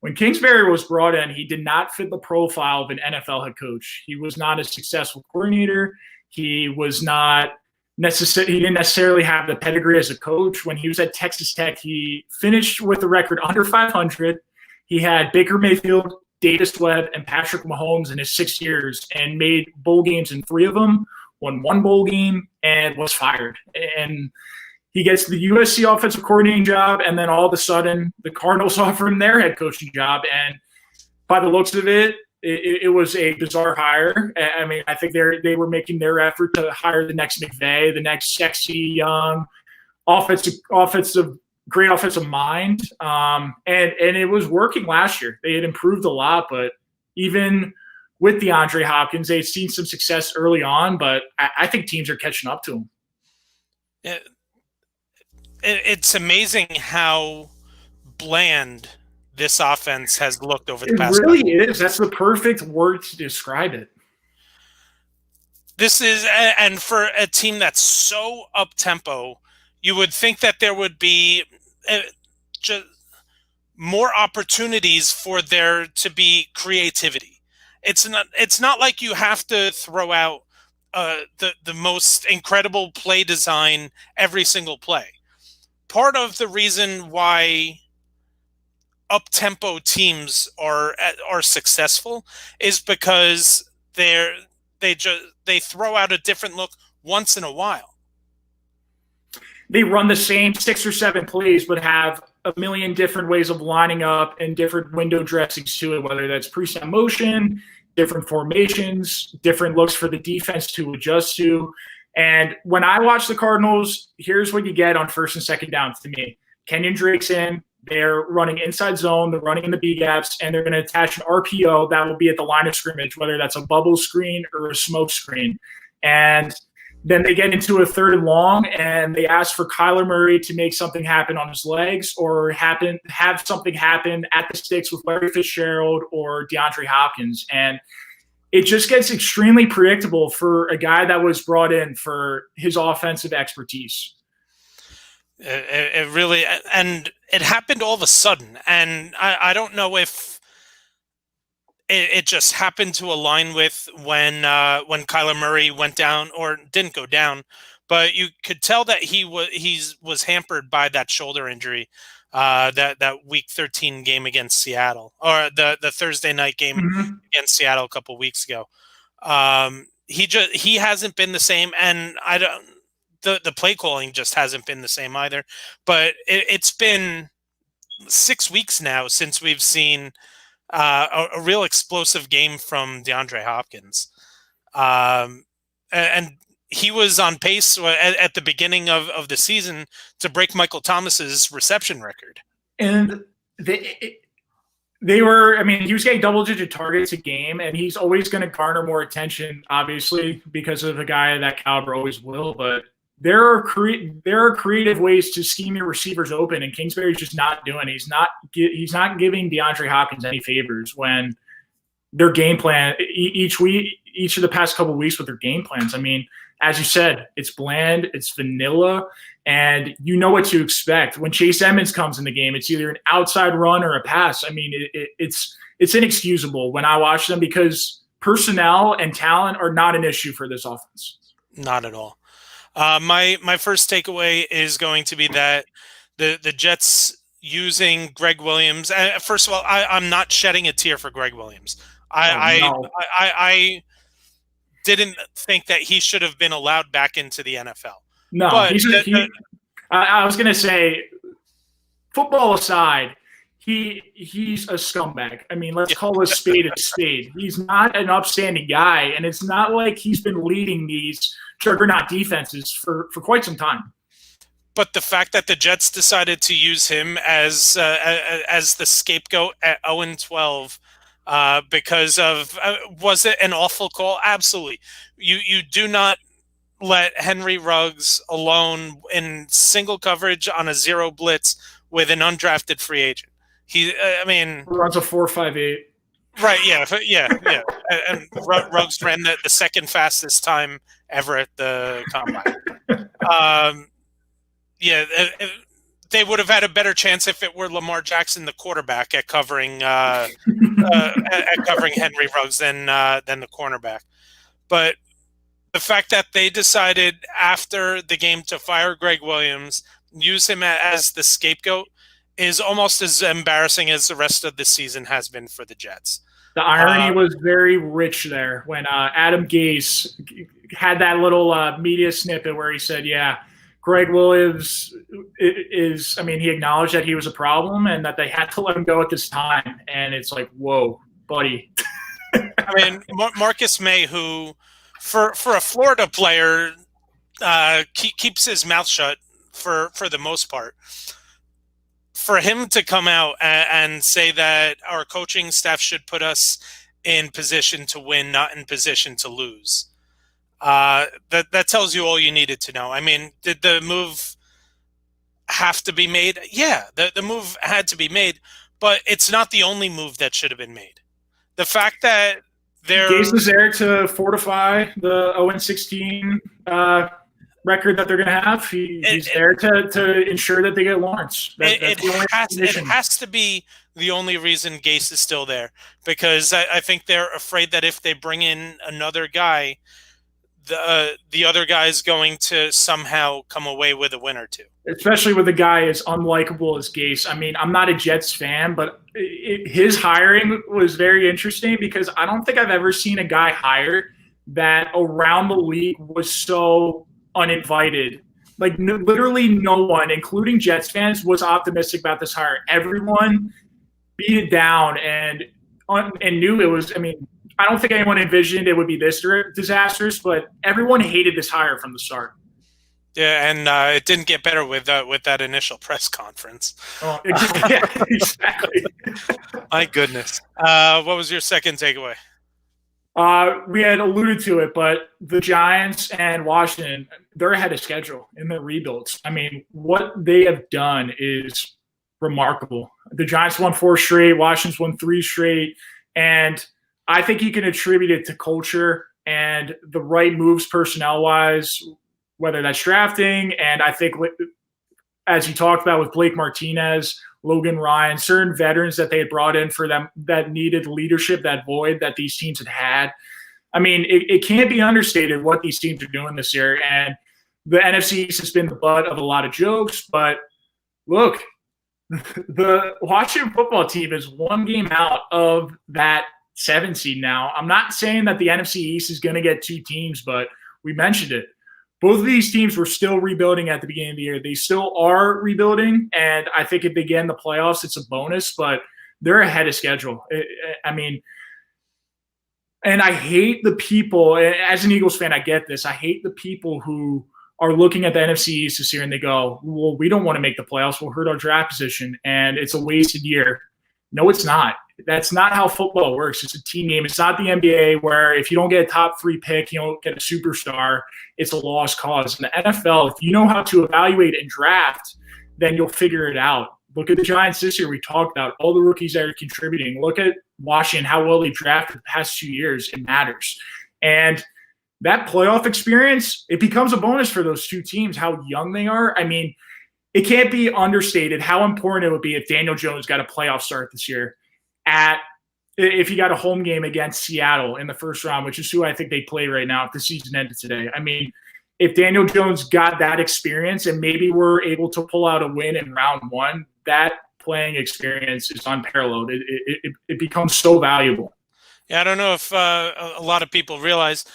when Kingsbury was brought in, he did not fit the profile of an NFL head coach. He was not a successful coordinator. He was not he didn't necessarily have the pedigree as a coach. When he was at Texas Tech, he finished with a record under 500. He had Baker Mayfield, Davis Webb, and Patrick Mahomes in his 6 years and made bowl games in 3 of them, won 1 bowl game, and was fired. And he gets the USC offensive coordinating job, and then all of a sudden the Cardinals offer him their head coaching job. And by the looks of it, it was a bizarre hire. I mean, I think they were making their effort to hire the next McVay, the next sexy, young, great offensive mind. And it was working last year. They had improved a lot, but even with DeAndre Hopkins, they'd seen some success early on, but I think teams are catching up to him. It's amazing how bland this offense has looked over the past. It really is. That's the perfect word to describe it. This is, and for a team that's so up-tempo, you would think that there would be just more opportunities for there to be creativity. It's not like you have to throw out the most incredible play design every single play. Part of the reason why up-tempo teams are successful is because they throw out a different look once in a while. They run the same 6 or 7 plays, but have a million different ways of lining up and different window dressings to it, whether that's pre-snap motion, different formations, different looks for the defense to adjust to. And when I watch the Cardinals, here's what you get on 1st and 2nd downs to me. Kenyon Drake's in. They're running inside zone. They're running in the B gaps, and they're going to attach an RPO that will be at the line of scrimmage, whether that's a bubble screen or a smoke screen. And then they get into a 3rd and long, and they ask for Kyler Murray to make something happen on his legs or have something happen at the sticks with Larry Fitzgerald or DeAndre Hopkins. And it just gets extremely predictable for a guy that was brought in for his offensive expertise. It really, and it happened all of a sudden, and I don't know if it just happened to align with when Kyler Murray went down or didn't go down, but you could tell that he was hampered by that shoulder injury, that Week 13 game against Seattle, or the Thursday night game against Seattle a couple weeks ago. He hasn't been the same, and I don't. The play calling just hasn't been the same either. But it's been 6 weeks now since we've seen a real explosive game from DeAndre Hopkins. And he was on pace at the beginning of the season to break Michael Thomas's reception record. And they were, I mean, he was getting double-digit targets a game, and he's always going to garner more attention, obviously, because of a guy of that caliber always will. But there are creative ways to scheme your receivers open, and Kingsbury's just not doing it. He's not giving DeAndre Hopkins any favors when their game plan each of the past couple of weeks with their game plans. I mean, as you said, it's bland, it's vanilla, and you know what to expect. When Chase Edmonds comes in the game, it's either an outside run or a pass. I mean, it's inexcusable when I watch them because personnel and talent are not an issue for this offense. Not at all. My first takeaway is going to be that the Jets using Greg Williams. First of all, I'm not shedding a tear for Greg Williams. I didn't think that he should have been allowed back into the NFL. No, but I was going to say, football aside, he's a scumbag. I mean, let's call a spade a spade. He's not an upstanding guy, and it's not like he's been leading these juggernaut defenses for quite some time. But the fact that the Jets decided to use him as the scapegoat at 0-12 because of was it an awful call? Absolutely. You do not let Henry Ruggs alone in single coverage on a zero blitz with an undrafted free agent. Runs a 4.58. Right, yeah. And Ruggs ran the second fastest time ever at the combine. They would have had a better chance if it were Lamar Jackson, the quarterback, at covering Henry Ruggs than the cornerback. But the fact that they decided after the game to fire Greg Williams, use him as the scapegoat, is almost as embarrassing as the rest of the season has been for the Jets. The irony was very rich there when Adam Gase had that little media snippet where he said, yeah, Greg Williams he acknowledged that he was a problem and that they had to let him go at this time. And it's like, whoa, buddy. Marcus May, who for a Florida player keeps his mouth shut for the most part. For him to come out and say that our coaching staff should put us in position to win, not in position to lose, that tells you all you needed to know. I mean, did the move have to be made? Yeah, the move had to be made, but it's not the only move that should have been made. The fact that Gase is there to fortify the 0-16 record that they're going to have. He's there to ensure that they get Lawrence. It has to be the only reason Gase is still there, because I think they're afraid that if they bring in another guy, the other guy is going to somehow come away with a win or two. Especially with a guy as unlikable as Gase. I mean, I'm not a Jets fan, but his hiring was very interesting because I don't think I've ever seen a guy hired that around the league was so uninvited. Like literally no one, including Jets fans, was optimistic about this hire. Everyone beat it down and knew it was. I mean, I don't think anyone envisioned it would be this disastrous, but everyone hated this hire from the start. Yeah, and it didn't get better with that initial press conference. Oh, exactly. My goodness. What was your second takeaway? We had alluded to it, but the Giants and Washington, they're ahead of schedule in their rebuilds. I mean, what they have done is remarkable. The Giants won 4 straight, Washington's won 3 straight, and I think you can attribute it to culture and the right moves personnel-wise, whether that's drafting, and I think, as you talked about with Blake Martinez, Logan Ryan, certain veterans that they had brought in for them that needed leadership, that void that these teams had. I mean, it can't be understated what these teams are doing this year. And the NFC East has been the butt of a lot of jokes. But look, the Washington football team is 1 game out of that 7 seed now. I'm not saying that the NFC East is going to get 2 teams, but we mentioned it. Both of these teams were still rebuilding at the beginning of the year. They still are rebuilding, and I think if they get in the playoffs, it's a bonus, but they're ahead of schedule. And I hate the people – as an Eagles fan, I get this. I hate the people who are looking at the NFC East this year and they go, well, we don't want to make the playoffs. We'll hurt our draft position, and it's a wasted year. No, it's not. That's not how football works. It's a team game. It's not the NBA where if you don't get a top 3 pick, you don't get a superstar. It's a lost cause. In the NFL, if you know how to evaluate and draft, then you'll figure it out. Look at the Giants this year. We talked about all the rookies that are contributing. Look at Washington, how well they drafted the past 2 years. It matters. And that playoff experience, it becomes a bonus for those 2 teams, how young they are. I mean, it can't be understated how important it would be if Daniel Jones got a playoff start this year. If he got a home game against Seattle in the first round, which is who I think they play right now if the season ended today. I mean, if Daniel Jones got that experience and maybe we're able to pull out a win in round one, that playing experience is unparalleled. It becomes so valuable. Yeah, I don't know if a lot of people realize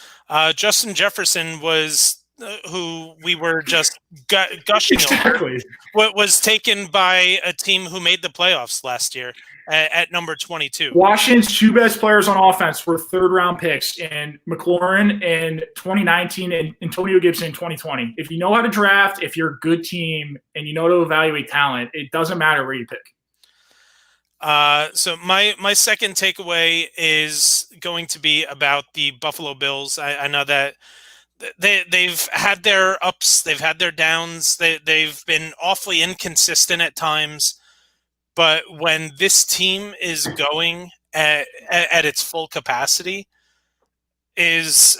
Justin Jefferson was who we were just gushing over, was taken by a team who made the playoffs last year at number 22. Washington's two best players on offense were third-round picks in McLaurin in 2019 and Antonio Gibson in 2020. If you know how to draft, if you're a good team, and you know to evaluate talent, it doesn't matter where you pick. So my second takeaway is going to be about the Buffalo Bills. I know that they've had their ups, they've had their downs, they've been awfully inconsistent at times. But when this team is going at its full capacity, is,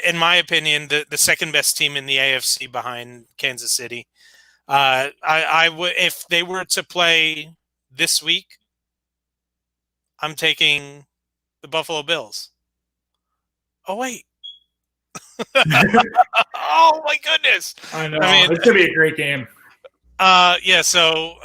in my opinion, the second best team in the AFC behind Kansas City. I would, if they were to play this week, I'm taking the Buffalo Bills. Oh, wait. Oh, my goodness. I know. It's going to be a great game. Yeah, so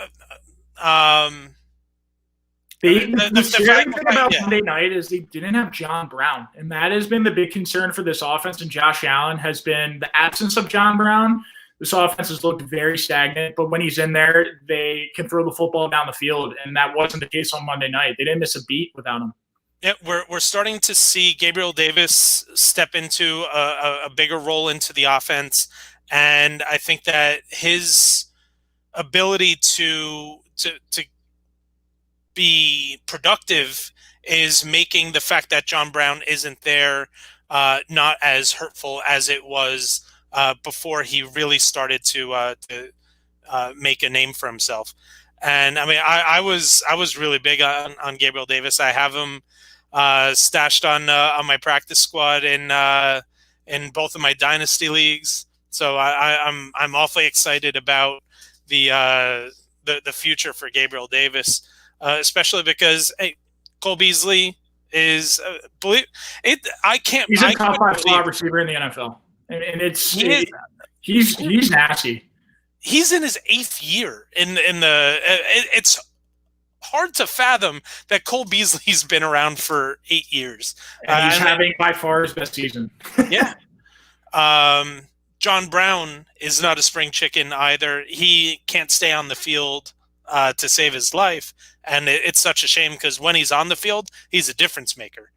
the scary thing about Monday night is they didn't have John Brown, and that has been the big concern for this offense, and Josh Allen has been the absence of John Brown. This offense has looked very stagnant, but when he's in there, they can throw the football down the field, and that wasn't the case on Monday night. They didn't miss a beat without him. Yeah, we're starting to see Gabriel Davis step into a bigger role into the offense, and I think that his ability to be productive is making the fact that John Brown isn't there not as hurtful as it was before he really started to make a name for himself. And I mean, I was really big on Gabriel Davis. I have him stashed on my practice squad in both of my dynasty leagues. So I'm awfully excited about the future for Gabriel Davis, especially because Cole Beasley is I can't. He's a top 5 slot receiver in the NFL, and he's nasty. He's in his 8th year in the. It's hard to fathom that Cole Beasley's been around for 8 years. And he's having by far his best season. Yeah. John Brown is not a spring chicken either. He can't stay on the field to save his life. And it's such a shame because when he's on the field, he's a difference maker.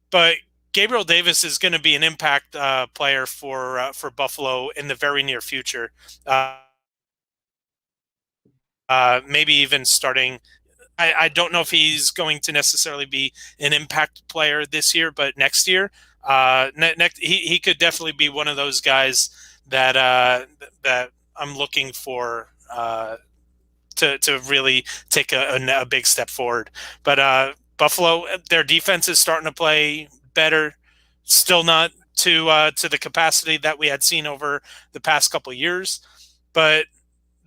But Gabriel Davis is going to be an impact player for Buffalo in the very near future. Maybe even starting. I don't know if he's going to necessarily be an impact player this year, but next year, he could definitely be one of those guys that I'm looking for to really take a big step forward. But Buffalo, their defense is starting to play better. Still not to the capacity that we had seen over the past couple of years, but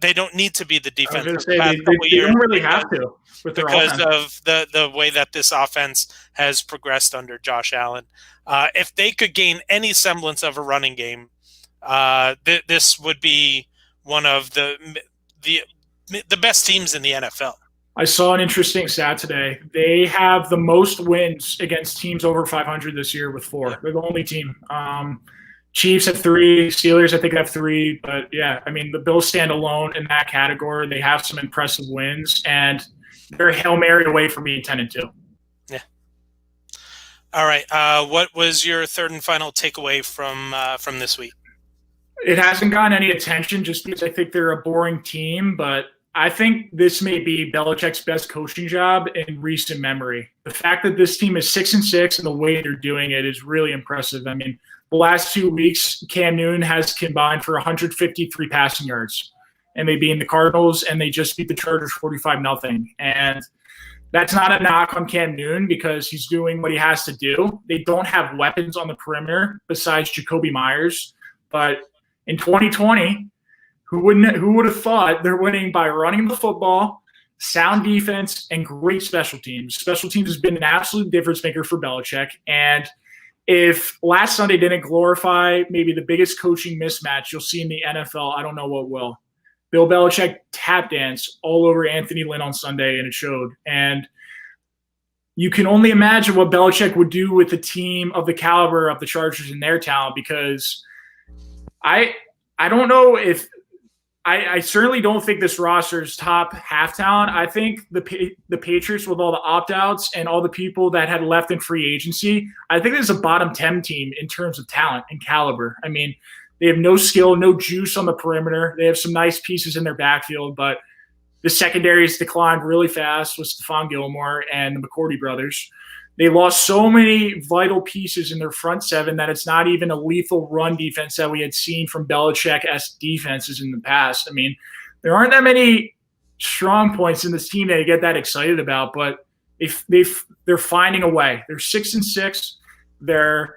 they don't need to be the defense of the past couple of years. They don't really have to because of the way that this offense has progressed under Josh Allen. If they could gain any semblance of a running game, this would be one of the best teams in the NFL. I saw an interesting stat today. They have the most wins against teams over 500 this year with 4. They're the only team. Chiefs have 3. Steelers, I think, have 3. But, yeah, I mean, the Bills stand alone in that category. They have some impressive wins, and they're a Hail Mary away from being 10-2. Yeah. All right. What was your third and final takeaway from this week? It hasn't gotten any attention just because I think they're a boring team, but I think this may be Belichick's best coaching job in recent memory. The fact that this team is 6-6 and the way they're doing it is really impressive. I mean, the last 2 weeks, Cam Newton has combined for 153 passing yards, and they beat the Cardinals, and they just beat the Chargers 45-0. And that's not a knock on Cam Newton because he's doing what he has to do. They don't have weapons on the perimeter besides Jacoby Myers, but in 2020, who would have thought they're winning by running the football, sound defense, and great special teams. Special teams has been an absolute difference maker for Belichick, and if last Sunday didn't glorify maybe the biggest coaching mismatch you'll see in the NFL, I don't know what will. Bill Belichick tap dance all over Anthony Lynn on Sunday, and it showed. And you can only imagine what Belichick would do with a team of the caliber of the Chargers and their talent, because I don't know if I certainly don't think this roster is top half talent. I think the Patriots, with all the opt-outs and all the people that had left in free agency, I think this is a bottom 10 team in terms of talent and caliber. I mean, they have no skill, no juice on the perimeter. They have some nice pieces in their backfield, but the secondary has declined really fast with Stephon Gilmore and the McCourty brothers. They lost so many vital pieces in their front seven that it's not even a lethal run defense that we had seen from Belichick-esque defenses in the past. I mean, there aren't that many strong points in this team that you get that excited about, but they're finding a way. They're 6-6. They're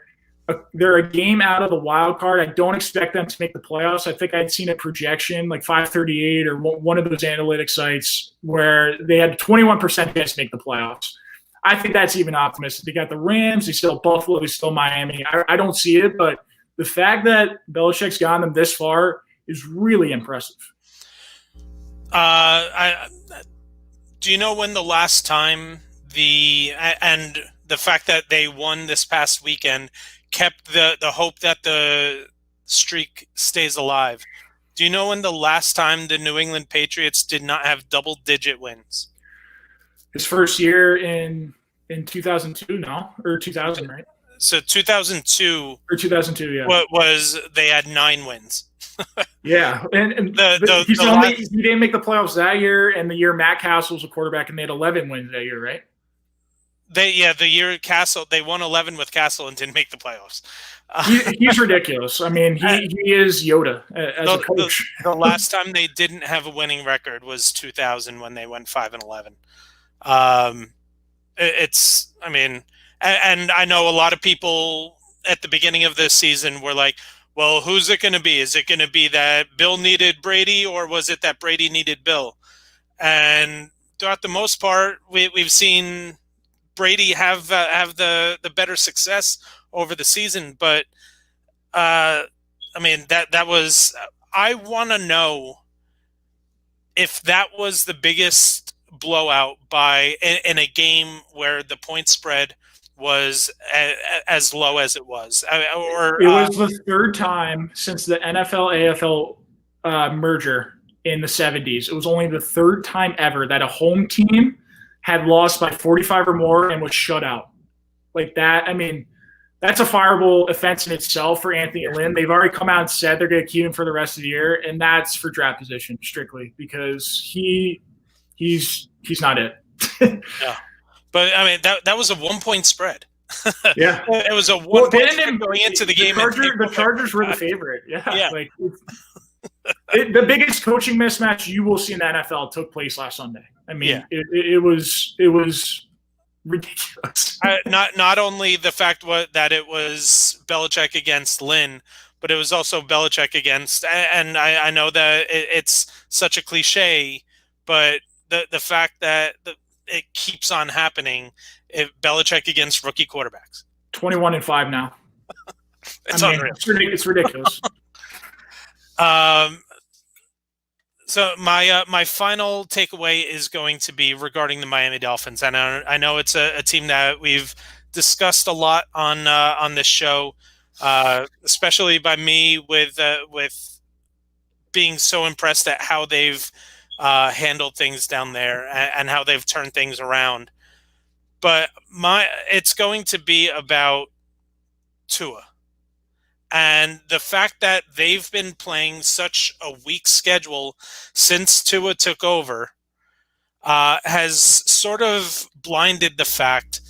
a game out of the wild card. I don't expect them to make the playoffs. I think I'd seen a projection like 538 or one of those analytic sites where they had 21% chance to make the playoffs. I think that's even optimistic. They got the Rams, they still have Buffalo, they still Miami. I don't see it, but the fact that Belichick's gotten them this far is really impressive. Do you know when the last time the fact that they won this past weekend kept the hope that the streak stays alive? Do you know when the last time the New England Patriots did not have double-digit wins? His first year in 2002, no? Or 2000, right? So 2002. Or 2002, yeah. Was they had 9 wins. Yeah. And he didn't make the playoffs that year, and the year Matt Castle was a quarterback, and they had 11 wins that year, right? The year Castle, they won 11 with Castle and didn't make the playoffs. He's ridiculous. I mean, he is Yoda as a coach. The last time they didn't have a winning record was 2000 when they went 5-11. And I know a lot of people at the beginning of this season were like, well, who's it going to be? Is it going to be that Bill needed Brady, or was it that Brady needed Bill? And throughout the most part, we've seen Brady have the better success over the season. But that was, I want to know if that was the biggest blowout in a game where the point spread was as low as it was. It was the third time since the NFL-AFL merger in the 70s. It was only the third time ever that a home team had lost by 45 or more and was shut out. Like that, I mean, that's a fireable offense in itself for Anthony Lynn. They've already come out and said they're going to keep him for the rest of the year, and that's for draft position strictly, because he's not it. Yeah. But I mean, that was a 1-point spread. Yeah, it was a 1-point spread going into the game. The Chargers were the favorite. Yeah. Like the biggest coaching mismatch you will see in the NFL took place last Sunday. I mean, it was ridiculous. Not only the fact that it was Belichick against Lynn, but it was also Belichick against. And I know that it's such a cliche, but the fact that it keeps on happening. Belichick against rookie quarterbacks. 21-5 now. Unreal. It's ridiculous. So my final takeaway is going to be regarding the Miami Dolphins, and I know it's a team that we've discussed a lot on this show, especially by me with being so impressed at how they've handled things down there and how they've turned things around. But it's going to be about Tua. And the fact that they've been playing such a weak schedule since Tua took over has sort of blinded the fact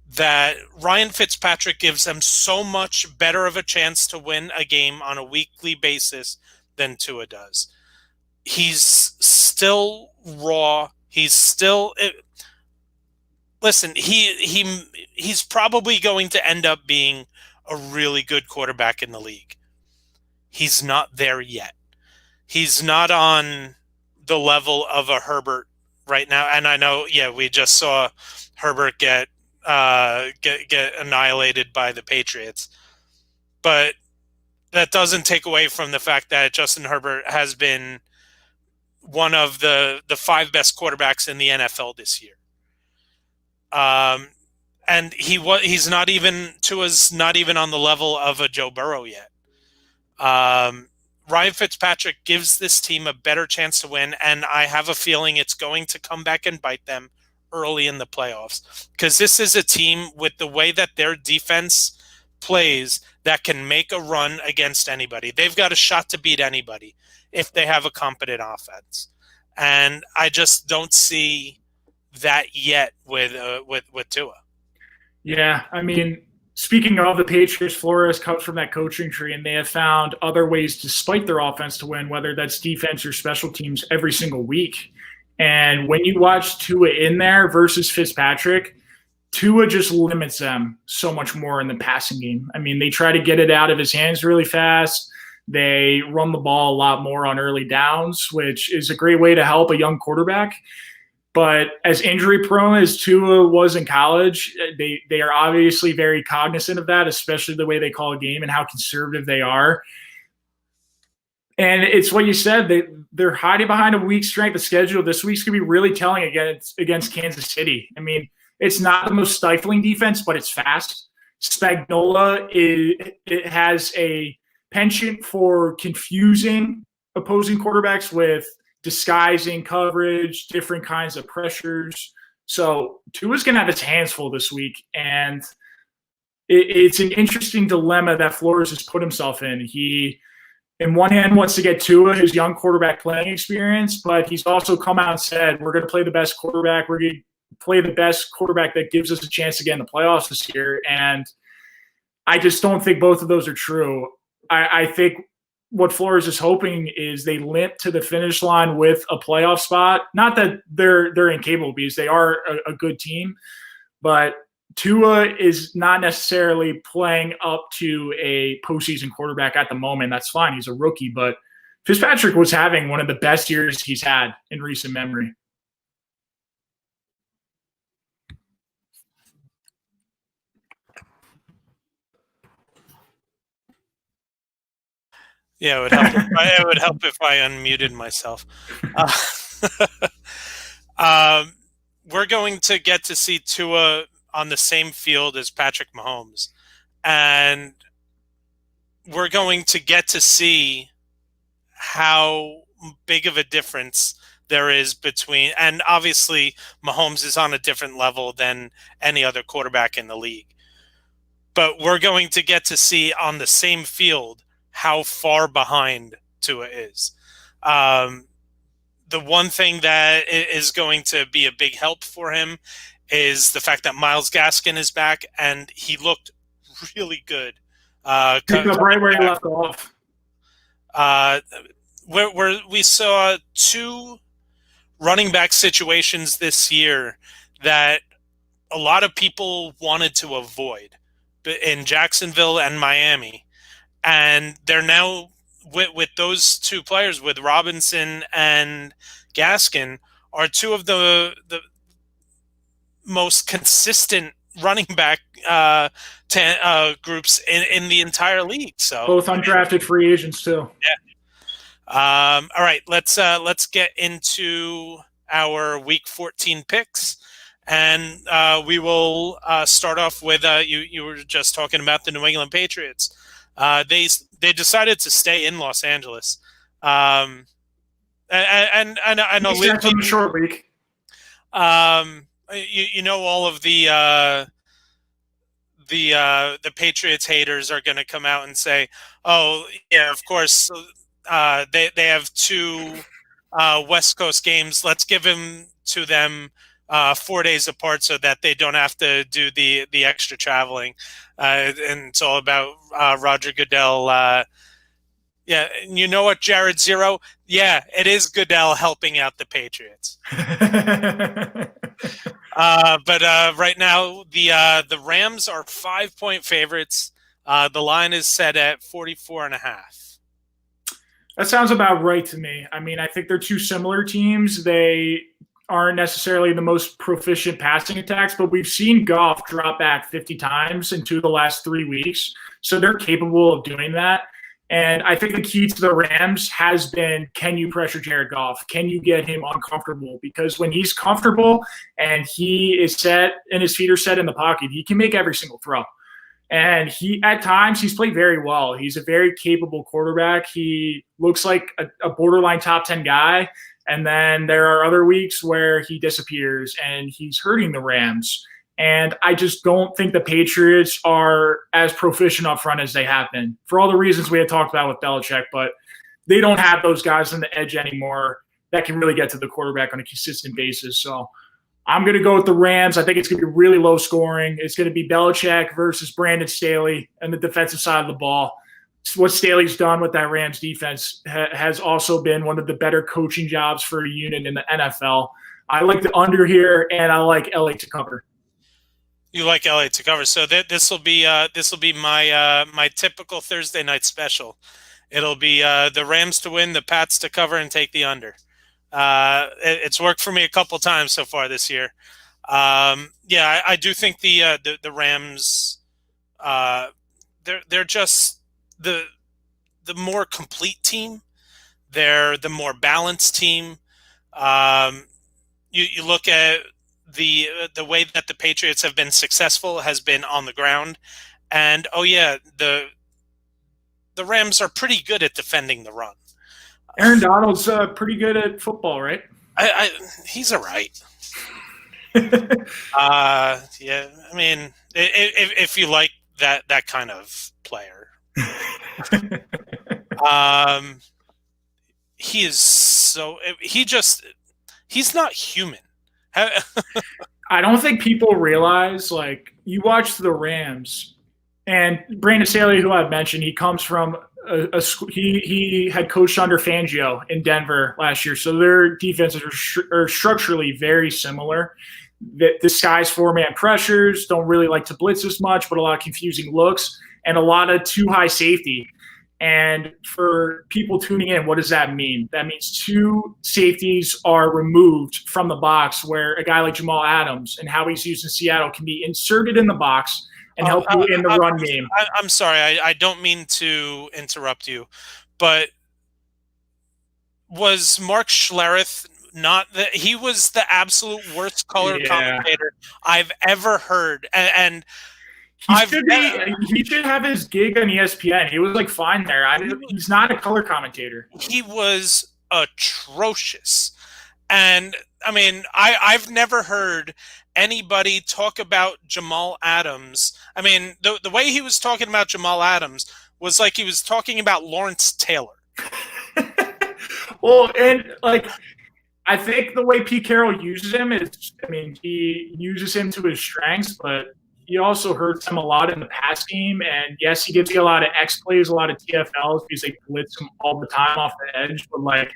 that Ryan Fitzpatrick gives them so much better of a chance to win a game on a weekly basis than Tua does. He's still raw. He's still... Listen, he's probably going to end up being a really good quarterback in the league. He's not there yet. He's not on the level of a Herbert right now. And I know, we just saw Herbert get get annihilated by the Patriots. But that doesn't take away from the fact that Justin Herbert has been one of the 5 best quarterbacks in the NFL this year. And Tua's not even on the level of a Joe Burrow yet. Ryan Fitzpatrick gives this team a better chance to win, and I have a feeling it's going to come back and bite them early in the playoffs. Because this is a team with the way that their defense plays that can make a run against anybody. They've got a shot to beat anybody if they have a competent offense. And I just don't see that yet with Tua. Yeah, I mean, speaking of the Patriots, Flores comes from that coaching tree, and they have found other ways to spike their offense to win, whether that's defense or special teams, every single week. And when you watch Tua in there versus Fitzpatrick, Tua just limits them so much more in the passing game. I mean, they try to get it out of his hands really fast. They run the ball a lot more on early downs, which is a great way to help a young quarterback. But as injury prone as Tua was in college, they are obviously very cognizant of that, especially the way they call a game and how conservative they are. And it's what you said, they're hiding behind a weak strength of schedule. This week's going to be really telling against Kansas City. I mean, it's not the most stifling defense, but it's fast. Spagnuolo it has a penchant for confusing opposing quarterbacks with disguising coverage, different kinds of pressures. So Tua's going to have his hands full this week, and it's an interesting dilemma that Flores has put himself in. He, in one hand, wants to get Tua his young quarterback playing experience, but he's also come out and said, we're going to play the best quarterback. We're going to play the best quarterback that gives us a chance to get in the playoffs this year. And I just don't think both of those are true. I think what Flores is hoping is they limp to the finish line with a playoff spot. Not that they're incapable, because they are a good team, but Tua is not necessarily playing up to a postseason quarterback at the moment. That's fine. He's a rookie, but Fitzpatrick was having one of the best years he's had in recent memory. Yeah, it would help if I unmuted myself. We're going to get to see Tua on the same field as Patrick Mahomes, and we're going to get to see how big of a difference there is between, and obviously Mahomes is on a different level than any other quarterback in the league, but we're going to get to see on the same field how far behind Tua is. The one thing that is going to be a big help for him is the fact that Myles Gaskin is back, and he looked really good. Picked up right where he left off. Where we saw 2 running back situations this year that a lot of people wanted to avoid in Jacksonville and Miami. And they're now, with those 2 players, with Robinson and Gaskin, are 2 of the most consistent running back groups in the entire league. So both undrafted free agents too. Yeah. All right, let's get into our Week 14 picks, and we will start off with you were just talking about the New England Patriots. They decided to stay in Los Angeles, and I know a short week. You know, all of the Patriots haters are going to come out and say, "Oh, yeah, of course, they have 2 West Coast games. Let's give them to them 4 days apart so that they don't have to do the extra traveling." And it's all about Roger Goodell. Yeah, and you know what, Jared Zero? Yeah, it is Goodell helping out the Patriots. But right now, the Rams are 5-point favorites. The line is set at 44.5. That sounds about right to me. I mean, I think they're 2 similar teams. They aren't necessarily the most proficient passing attacks, but we've seen Goff drop back 50 times in 2 of the last 3 weeks. So they're capable of doing that. And I think the key to the Rams has been, can you pressure Jared Goff? Can you get him uncomfortable? Because when he's comfortable and he is set and his feet are set in the pocket, he can make every single throw. And at times, he's played very well. He's a very capable quarterback. He looks like a borderline top 10 guy. And then there are other weeks where he disappears and he's hurting the Rams. And I just don't think the Patriots are as proficient up front as they have been for all the reasons we had talked about with Belichick. But they don't have those guys on the edge anymore that can really get to the quarterback on a consistent basis. So I'm going to go with the Rams. I think it's going to be really low scoring. It's going to be Belichick versus Brandon Staley and the defensive side of the ball. What Staley's done with that Rams defense has also been one of the better coaching jobs for a unit in the NFL. I like the under here, and I like LA to cover. You like LA to cover, so this will be my typical Thursday night special. It'll be the Rams to win, the Pats to cover, and take the under. It's worked for me a couple times so far this year. I do think the Rams, they're just the more complete team. They're the more balanced team. You look at the way that the Patriots have been successful has been on the ground, and the Rams are pretty good at defending the run. Aaron Donald's pretty good at football, right? He's all right. I mean, if you like that kind of player. He is so he's not human. I don't think people realize, like, you watch the Rams and Brandon Staley, who I've mentioned, he comes from he had coached under Fangio in Denver last year, so their defenses are structurally very similar. The Sky's four-man pressures don't really like to blitz as much, but a lot of confusing looks and a lot of too high safety. And for people tuning in, what does that mean? That means 2 safeties are removed from the box, where a guy like Jamal Adams and how he's used in Seattle can be inserted in the box and help you in the run game. I'm sorry. I don't mean to interrupt you, but was Mark Schlereth not that he was the absolute worst color commentator I've ever heard, and he should have his gig on ESPN. He was like fine there. He's not a color commentator. He was atrocious, and I mean, I've never heard anybody talk about Jamal Adams. I mean, the way he was talking about Jamal Adams was like he was talking about Lawrence Taylor. Well, and like, I think the way Pete Carroll uses him is, I mean, he uses him to his strengths, but he also hurts him a lot in the pass game. And yes, he gives you a lot of X plays, a lot of TFLs because they blitz him all the time off the edge. But like,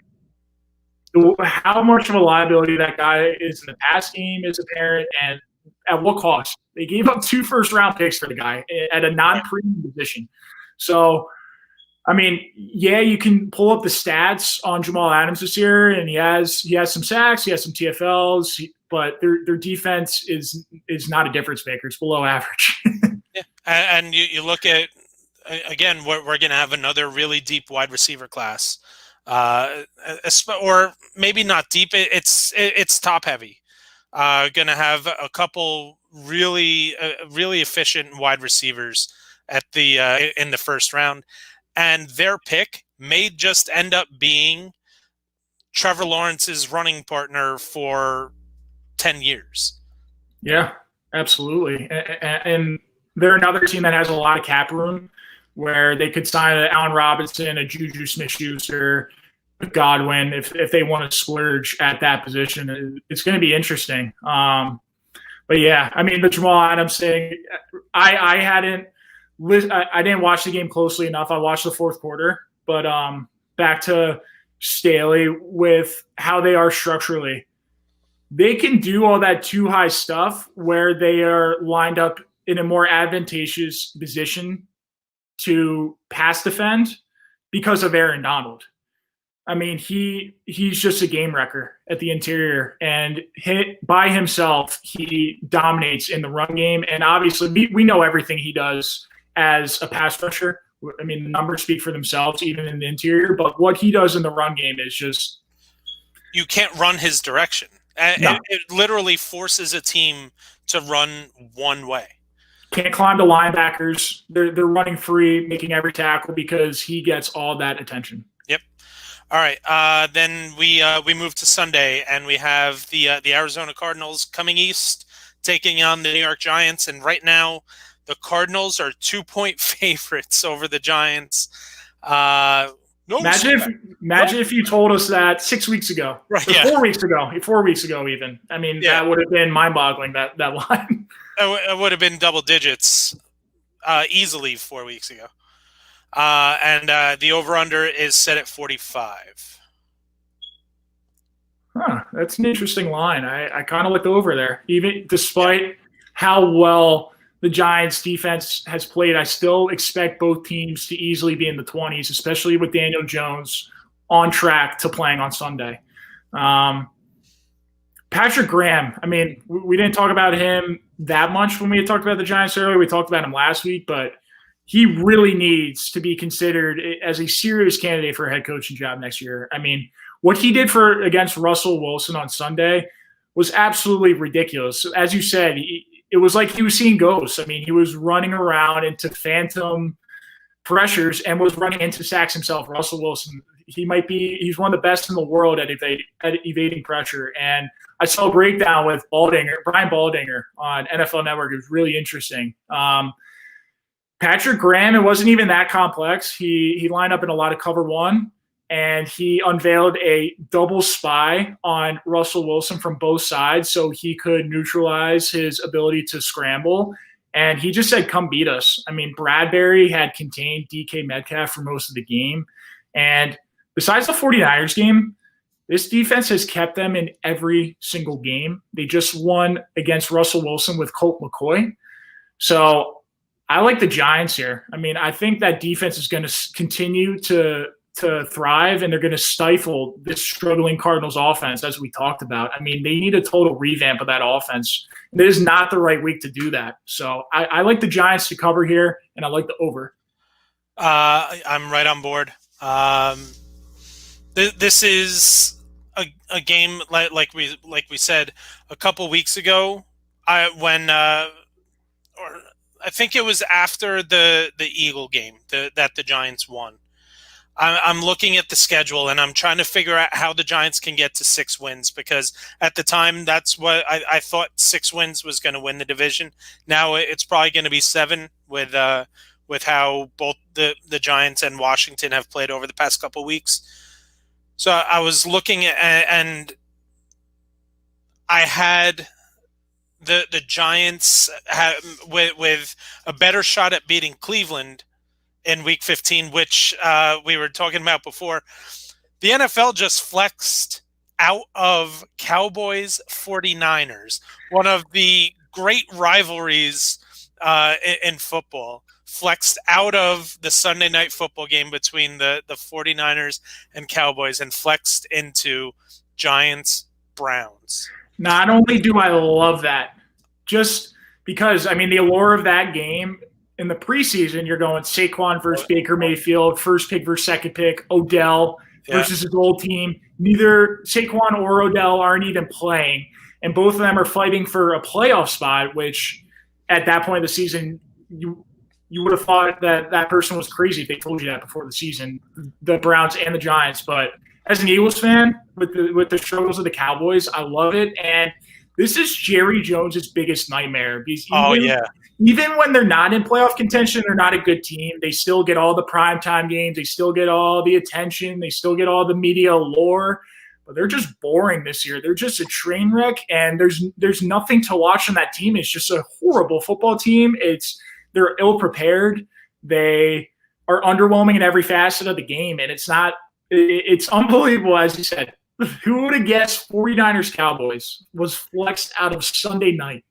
how much of a liability that guy is in the pass game is apparent, and at what cost? They gave up 2 first-round picks for the guy at a non-premium position. So, I mean, yeah, you can pull up the stats on Jamal Adams this year, and he has some sacks, he has some TFLs, but their defense is not a difference maker. It's below average. Yeah, and you look at, again, we're going to have another really deep wide receiver class. Or maybe not deep. It's top heavy. Going to have a couple really efficient wide receivers at in the first round, and their pick may just end up being Trevor Lawrence's running partner for 10 years. Yeah, absolutely. And they're another team that has a lot of cap room, where they could sign an Allen Robinson, a Juju Smith-Schuster, a Godwin if they want to splurge at that position. It's going to be interesting. But yeah, I mean, the Jamal Adams thing, I didn't watch the game closely enough. I watched the fourth quarter, but back to Staley with how they are structurally. They can do all that too high stuff where they are lined up in a more advantageous position to pass defend because of Aaron Donald. I mean, he's just a game wrecker at the interior, and hit by himself, he dominates in the run game. And obviously, we know everything he does as a pass rusher. I mean, the numbers speak for themselves, even in the interior. But what he does in the run game is just you can't run his direction. no. It literally forces a team to run one way. Can't climb the linebackers. They're running free, making every tackle because he gets all that attention. Yep. All right. Then we move to Sunday, and we have the Arizona Cardinals coming east, taking on the New York Giants. And right now, the Cardinals are 2-point favorites over the Giants. Imagine if you told us that 6 weeks ago, right? Or 4 weeks ago, 4 weeks ago, even. I mean, that would have been mind-boggling. That line. It would have been double digits easily 4 weeks ago. And the over-under is set at 45. That's an interesting line. I kind of looked over there. Even despite how well the Giants' defense has played, I still expect both teams to easily be in the 20s, especially with Daniel Jones on track to playing on Sunday. Patrick Graham, I mean, we didn't talk about him that much when we had talked about the Giants earlier. We talked about him last week, but he really needs to be considered as a serious candidate for a head coaching job next year. I mean, what he did against Russell Wilson on Sunday was absolutely ridiculous. As you said, it was like he was seeing ghosts. I mean, he was running around into phantom pressures and was running into sacks himself. Russell Wilson, he's one of the best in the world at evading pressure. And I saw a breakdown with Brian Baldinger on NFL Network. It was really interesting. Patrick Graham, it wasn't even that complex. He lined up in a lot of cover one, and he unveiled a double spy on Russell Wilson from both sides so he could neutralize his ability to scramble. And he just said, come beat us. I mean, Bradbury had contained DK Metcalf for most of the game. And besides the 49ers game, this defense has kept them in every single game. They just won against Russell Wilson with Colt McCoy. So I like the Giants here. I mean, I think that defense is going to continue to thrive, and they're going to stifle this struggling Cardinals offense, as we talked about. I mean, they need a total revamp of that offense. It is not the right week to do that. So I like the Giants to cover here, and I like the over. I'm right on board. This is a game like we said a couple weeks ago. I think it was after the Eagle game that the Giants won. I'm looking at the schedule, and I'm trying to figure out how the Giants can get to 6 wins, because at the time, that's what I thought 6 wins was going to win the division. Now it's probably going to be 7 with how both the Giants and Washington have played over the past couple weeks. So I was looking at, and I had the Giants with a better shot at beating Cleveland in Week 15, which we were talking about before. The NFL just flexed out of Cowboys 49ers, one of the great rivalries in football, flexed out of the Sunday night football game between the 49ers and Cowboys and flexed into Giants-Browns. Not only do I love that, just because, I mean, the allure of that game – in the preseason, you're going Saquon versus Baker Mayfield, first pick versus second pick, Odell versus his old team. Neither Saquon or Odell aren't even playing, and both of them are fighting for a playoff spot, which at that point of the season, you would have thought that person was crazy if they told you that before the season, the Browns and the Giants. But as an Eagles fan, with the struggles of the Cowboys, I love it. And this is Jerry Jones' biggest nightmare. Because even when they're not in playoff contention, they're not a good team. They still get all the primetime games. They still get all the attention. They still get all the media lore. But they're just boring this year. They're just a train wreck, and there's nothing to watch on that team. It's just a horrible football team. They're ill-prepared. They are underwhelming in every facet of the game, and it's unbelievable, as you said. Who would have guessed 49ers Cowboys was flexed out of Sunday night?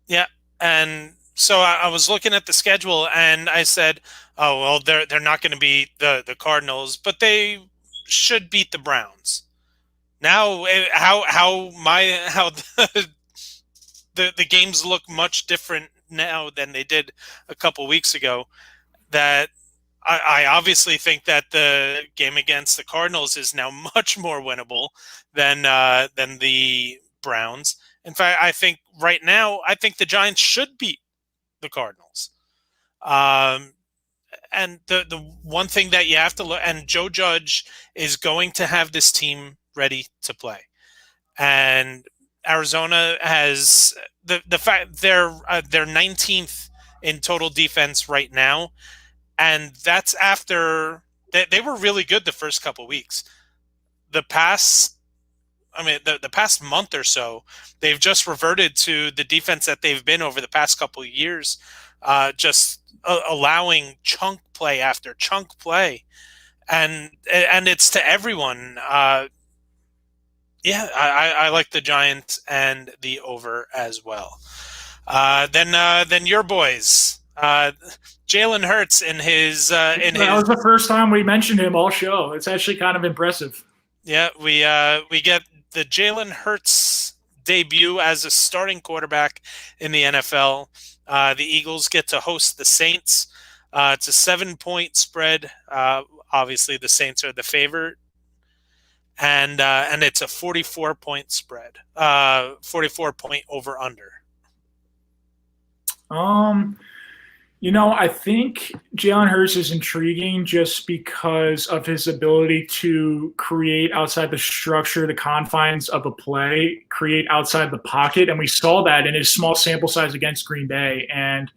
Yeah, and so I was looking at the schedule, and I said, "Oh well, they're not going to be the Cardinals," but they should beat the Browns. Now, how the games look much different now than they did a couple weeks ago. That I obviously think that the game against the Cardinals is now much more winnable than the Browns. In fact, I think right now, I think the Giants should beat the Cardinals. And the one thing that you have to look, and Joe Judge is going to have this team ready to play. And Arizona has the fact they're 19th in total defense right now, and that's after they were really good the first couple weeks. The past month or so, they've just reverted to the defense that they've been over the past couple of years, just allowing chunk play after chunk play, and it's to everyone. I like the Giants and the over as well. Then your boys, Jalen Hurts in his that was the first time we mentioned him all show. It's actually kind of impressive. Yeah, we get the Jalen Hurts debut as a starting quarterback in the NFL. The Eagles get to host the Saints. It's a 7-point spread. Obviously, the Saints are the favorite. And it's a 44-point spread, 44-point over/under. I think Jalen Hurts is intriguing just because of his ability to create outside the structure, the confines of a play, create outside the pocket, and we saw that in his small sample size against Green Bay. And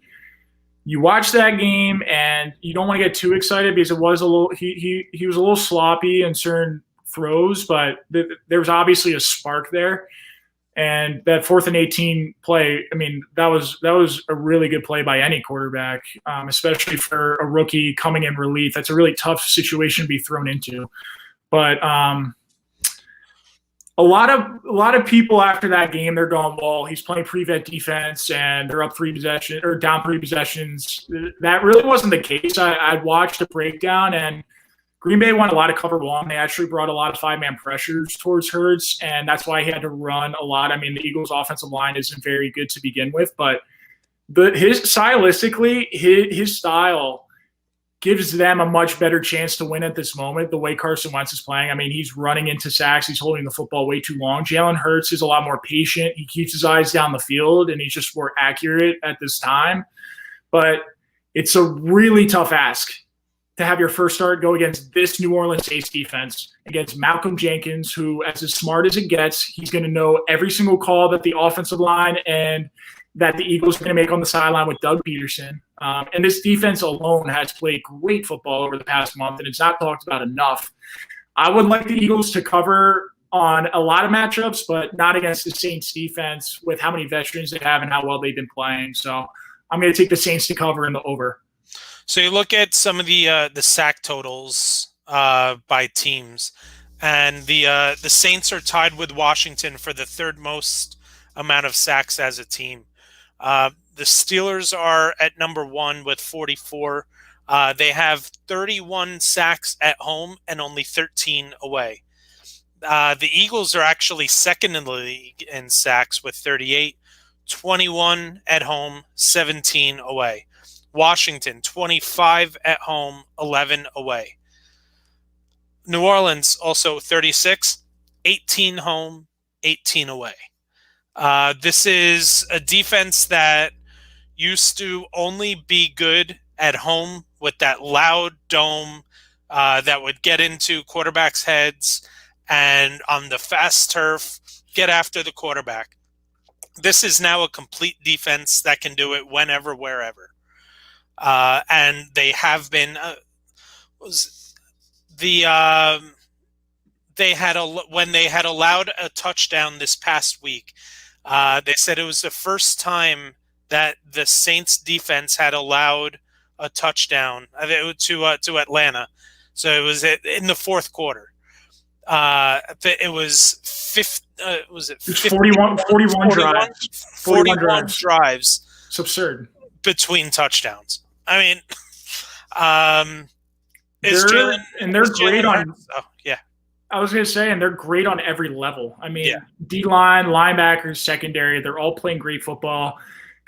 you watch that game, and you don't want to get too excited because it was a little he was a little sloppy in certain throws, but there was obviously a spark there. And that 4th and 18 play, I mean, that was a really good play by any quarterback, especially for a rookie coming in relief. That's a really tough situation to be thrown into. But a lot of people after that game, they're going, well, he's playing prevent defense and they're up 3 possessions or down 3 possessions. That really wasn't the case. I watched a breakdown, and Green Bay won a lot of cover 1. They actually brought a lot of 5-man pressures towards Hurts, and that's why he had to run a lot. I mean, the Eagles' offensive line isn't very good to begin with, but his style gives them a much better chance to win at this moment, the way Carson Wentz is playing. I mean, he's running into sacks. He's holding the football way too long. Jalen Hurts is a lot more patient. He keeps his eyes down the field, and he's just more accurate at this time. But it's a really tough ask to have your first start go against this New Orleans Saints defense, against Malcolm Jenkins, who, as smart as it gets, he's going to know every single call that the offensive line and that the Eagles are going to make on the sideline with Doug Peterson. And this defense alone has played great football over the past month, and it's not talked about enough. I would like the Eagles to cover on a lot of matchups, but not against the Saints defense with how many veterans they have and how well they've been playing. So I'm going to take the Saints to cover in the over. So you look at some of the sack totals by teams, and the Saints are tied with Washington for the 3rd most amount of sacks as a team. The Steelers are at number 1 with 44. They have 31 sacks at home and only 13 away. The Eagles are actually second in the league in sacks with 38, 21 at home, 17 away. Washington, 25 at home, 11 away. New Orleans, also 36, 18 home, 18 away. This is a defense that used to only be good at home with that loud dome that would get into quarterbacks' heads and on the fast turf, get after the quarterback. This is now a complete defense that can do it whenever, wherever. And they have been when they had allowed a touchdown this past week. They said it was the first time that the Saints defense had allowed a touchdown to Atlanta. So it was in the 4th quarter. It was 41 drives. It's absurd. Between touchdowns. I mean, they're great on. Oh, yeah. I was going to say, and they're great on every level. I Yeah. mean, D-line, linebackers, secondary, they're all playing great football.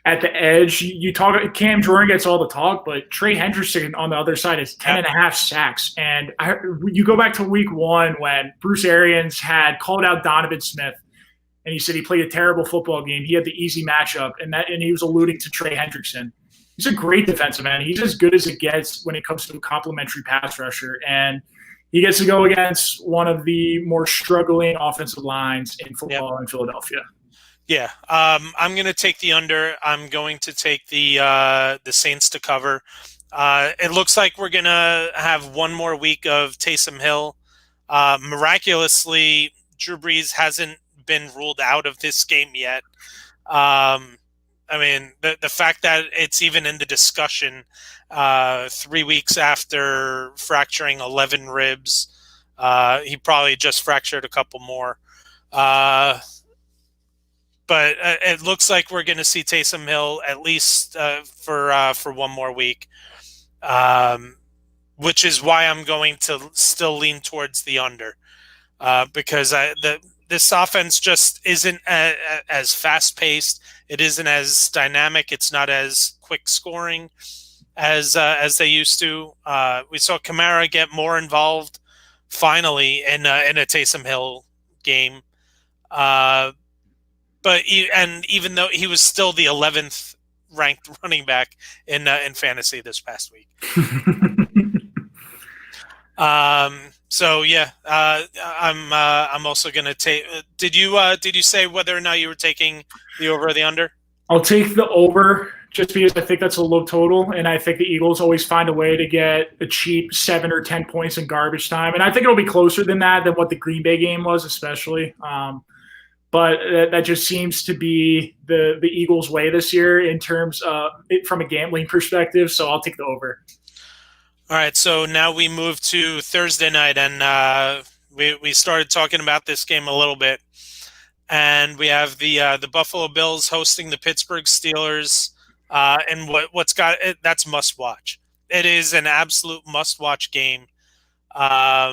At the edge, you talk. Cam Jordan gets all the talk, but Trey Hendrickson on the other side is 10.5 sacks. And you go back to week 1 when Bruce Arians had called out Donovan Smith, and he said he played a terrible football game. He had the easy matchup, and he was alluding to Trey Hendrickson. He's a great defensive end. He's as good as it gets when it comes to a complimentary pass rusher, and he gets to go against one of the more struggling offensive lines in football in Philadelphia. Yeah, I'm going to take the under. I'm going to take the Saints to cover. It looks like we're going to have one more week of Taysom Hill. Miraculously, Drew Brees hasn't been ruled out of this game yet. I mean, the fact that it's even in the discussion 3 weeks after fracturing 11 ribs, he probably just fractured a couple more. But it looks like we're going to see Taysom Hill at least for one more week, which is why I'm going to still lean towards the under, because this offense just isn't as fast-paced. It isn't as dynamic. It's not as quick scoring as they used to. We saw Kamara get more involved finally in a Taysom Hill game. But even though he was still the 11th ranked running back in fantasy this past week. So yeah, I'm also going to take. Did you say whether or not you were taking the over or the under? I'll take the over just because I think that's a low total, and I think the Eagles always find a way to get a cheap 7 or 10 points in garbage time, and I think it'll be closer than that than what the Green Bay game was, especially. But that just seems to be the Eagles' way this year in terms of it from a gambling perspective. So I'll take the over. All right. So now we move to Thursday night, and we started talking about this game a little bit, and we have the Buffalo Bills hosting the Pittsburgh Steelers, and that's must watch. It is an absolute must watch game. The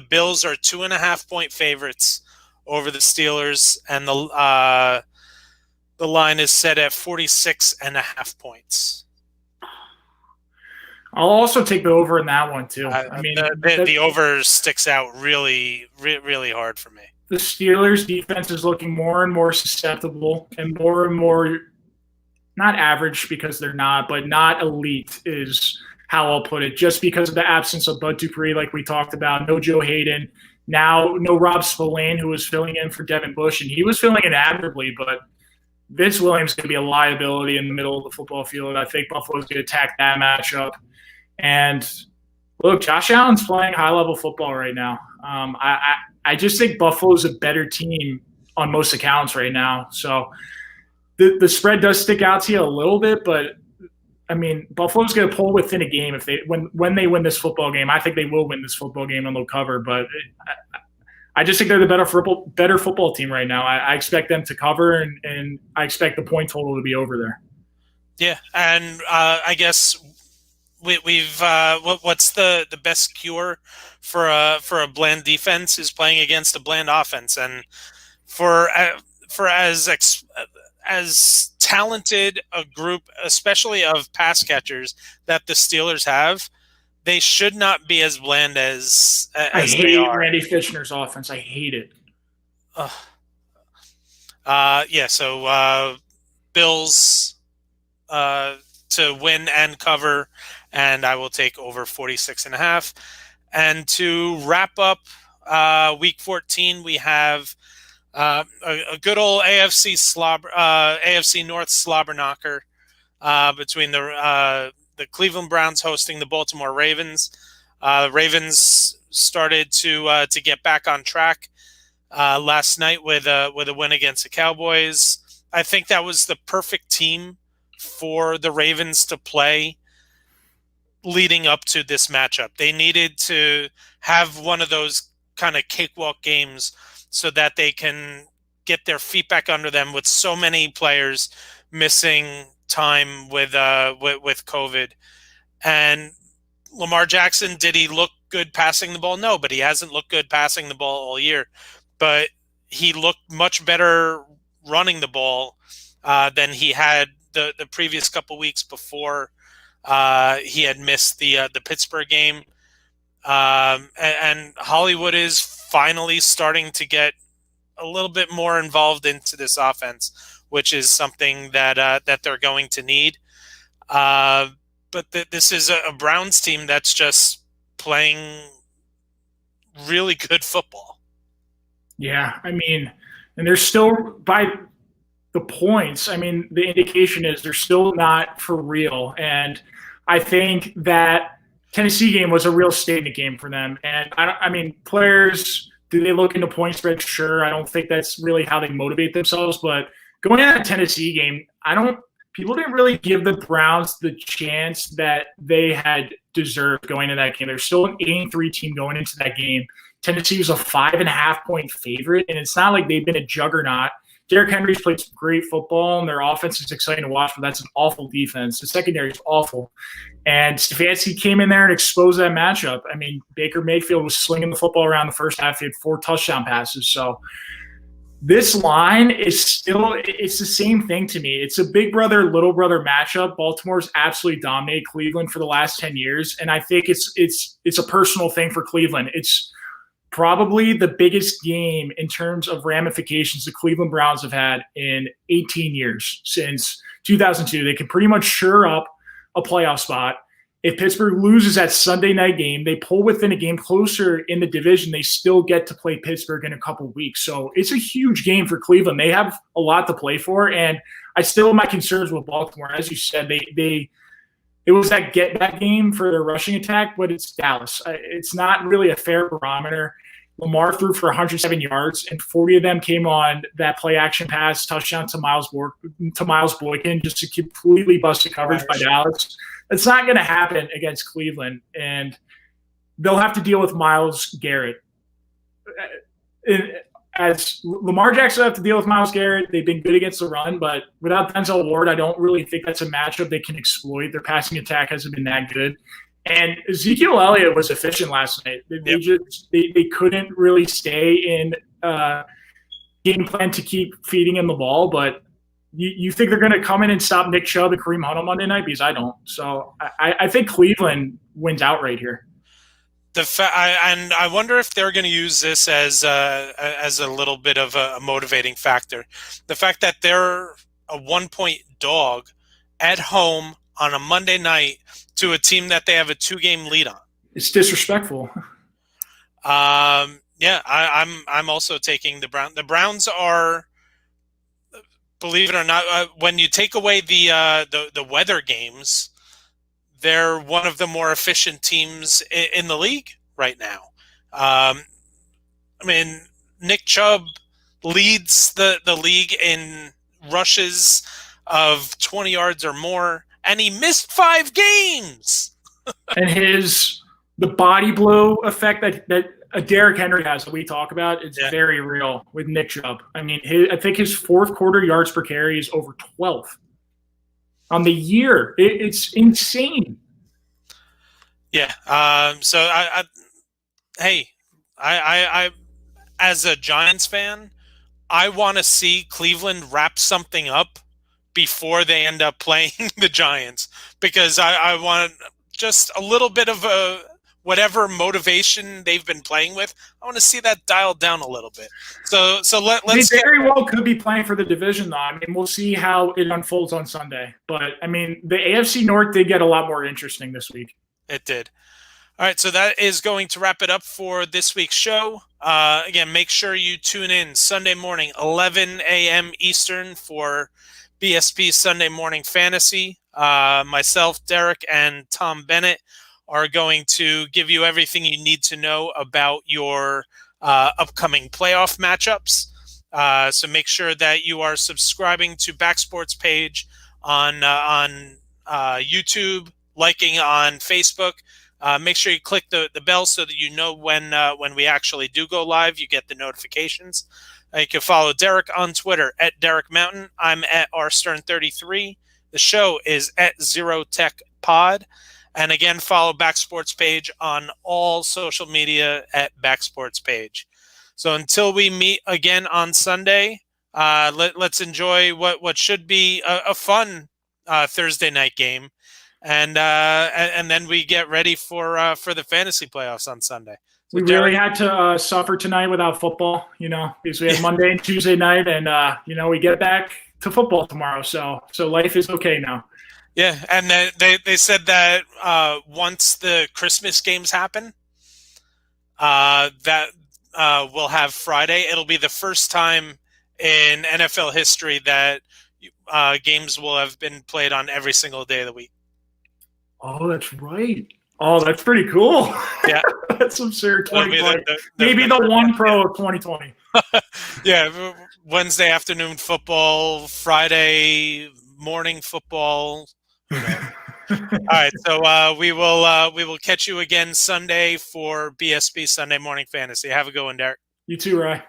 Bills are 2.5-point favorites over the Steelers, and the line is set at 46.5 points. I'll also take the over in that one too. I mean, the over sticks out really, really hard for me. The Steelers' defense is looking more and more susceptible and more not average because they're not, but not elite is how I'll put it. Just because of the absence of Bud Dupree, like we talked about, no Joe Hayden. Now, no Rob Spillane, who was filling in for Devin Bush, and he was filling in admirably, but Vince Williams is going to be a liability in the middle of the football field. I think Buffalo's going to attack that matchup. And, look, Josh Allen's playing high-level football right now. I just think Buffalo's a better team on most accounts right now. So the spread does stick out to you a little bit, but I mean, Buffalo's going to pull within a game when they win this football game. I think they will win this football game and they'll cover. But I just think they're the better football team right now. I expect them to cover, and I expect the point total to be over there. Yeah, and I guess we've what's the best cure for a bland defense is playing against a bland offense, and for as talented a group, especially of pass catchers, that the Steelers have, they should not be as bland as I hate Randy Fitchner's offense. I hate it. Yeah, so Bills to win and cover, and I will take over 46.5. And to wrap up Week 14, we have a good old AFC North slobber knocker between the Cleveland Browns hosting the Baltimore Ravens. The Ravens started to get back on track last night with a win against the Cowboys. I think that was the perfect team for the Ravens to play leading up to this matchup. They needed to have one of those kind of cakewalk games so that they can get their feet back under them with so many players missing time with COVID. And Lamar Jackson, did he look good passing the ball? No, but he hasn't looked good passing the ball all year. But he looked much better running the ball than he had the previous couple weeks before he had missed the Pittsburgh game. And Hollywood is finally starting to get a little bit more involved into this offense, which is something that they're going to need. But this is a Browns team that's just playing really good football. Yeah, I mean, and they're still, by the points, I mean, the indication is they're still not for real. And I think that Tennessee game was a real statement game for them. And I mean, players, do they look into point spread? Sure. I don't think that's really how they motivate themselves. But going into that Tennessee game, people didn't really give the Browns the chance that they had deserved going into that game. They're still an 8-3 team going into that game. Tennessee was a 5.5-point favorite, and it's not like they've been a juggernaut. Derrick Henry's played some great football, and their offense is exciting to watch, but that's an awful defense. The secondary is awful. And Stefanski came in there and exposed that matchup. I mean, Baker Mayfield was slinging the football around the first half. He had 4 touchdown passes. So this line is still – it's the same thing to me. It's a big brother, little brother matchup. Baltimore's absolutely dominated Cleveland for the last 10 years, and I think it's a personal thing for Cleveland. It's probably the biggest game in terms of ramifications the Cleveland Browns have had in 18 years since 2002. They can pretty much sure up a playoff spot. If Pittsburgh loses that Sunday night game, they pull within a game closer in the division, they still get to play Pittsburgh in a couple of weeks. So it's a huge game for Cleveland. They have a lot to play for, and I still have my concerns with Baltimore. As you said, it was that get-back game for their rushing attack, but it's Dallas. It's not really a fair barometer. Lamar threw for 107 yards, and 40 of them came on that play-action pass touchdown to Miles Boykin, just to completely bust the coverage by Dallas. That's not going to happen against Cleveland, and they'll have to deal with Myles Garrett. As Lamar Jackson will have to deal with Myles Garrett. They've been good against the run, but without Denzel Ward, I don't really think that's a matchup they can exploit. Their passing attack hasn't been that good. And Ezekiel Elliott was efficient last night. They couldn't really stay in game plan to keep feeding him the ball, but you think they're going to come in and stop Nick Chubb and Kareem Hunt on Monday night? Because I don't. So I think Cleveland wins outright here. And I wonder if they're going to use this as a little bit of a motivating factor. The fact that they're a 1-point dog at home on a Monday night to a team that they have a 2-game lead on. It's disrespectful. Yeah, I'm also taking the Browns. The Browns are, believe it or not, when you take away the weather games, they're one of the more efficient teams in the league right now. I mean, Nick Chubb leads the league in rushes of 20 yards or more, and he missed 5 games. And the body blow effect that Derrick Henry has that we talk about, it's very real with Nick Chubb. I mean, I think his fourth quarter yards per carry is over 12 on the year. It's insane. Yeah. So I as a Giants fan, I want to see Cleveland wrap something up before they end up playing the Giants, because I want just a little bit of whatever motivation they've been playing with. I want to see that dialed down a little bit. So let's they very well could be playing for the division, though. I mean, we'll see how it unfolds on Sunday. But I mean, the AFC North did get a lot more interesting this week. It did. All right, so that is going to wrap it up for this week's show. Again, make sure you tune in Sunday morning, 11 a.m. Eastern for BSP Sunday Morning Fantasy. Myself, Derek, and Tom Bennett are going to give you everything you need to know about your upcoming playoff matchups. So make sure that you are subscribing to Backsports page on YouTube, liking on Facebook. Make sure you click the bell so that you know when we actually do go live. You get the notifications. You can follow Derek on Twitter at Derek Mountain. I'm at rstern33. The show is at Zero Tech Pod. And again, follow Back Sports Page on all social media at Back Sports Page. So until we meet again on Sunday, let's enjoy what should be a fun Thursday night game, and then we get ready for the fantasy playoffs on Sunday. So we really had to suffer tonight without football, because we had Monday and Tuesday night, and we get back to football tomorrow. So life is okay now. Yeah, and they said that once the Christmas games happen, that we'll have Friday. It'll be the first time in NFL history that games will have been played on every single day of the week. Oh, that's right. Oh, that's pretty cool. Yeah. That's absurd. 2020. Maybe the one pro of 2020. Yeah, Wednesday afternoon football, Friday morning football. All right, so we will catch you again Sunday for BSB Sunday Morning Fantasy. Have a good one, Derek. You too, Ray.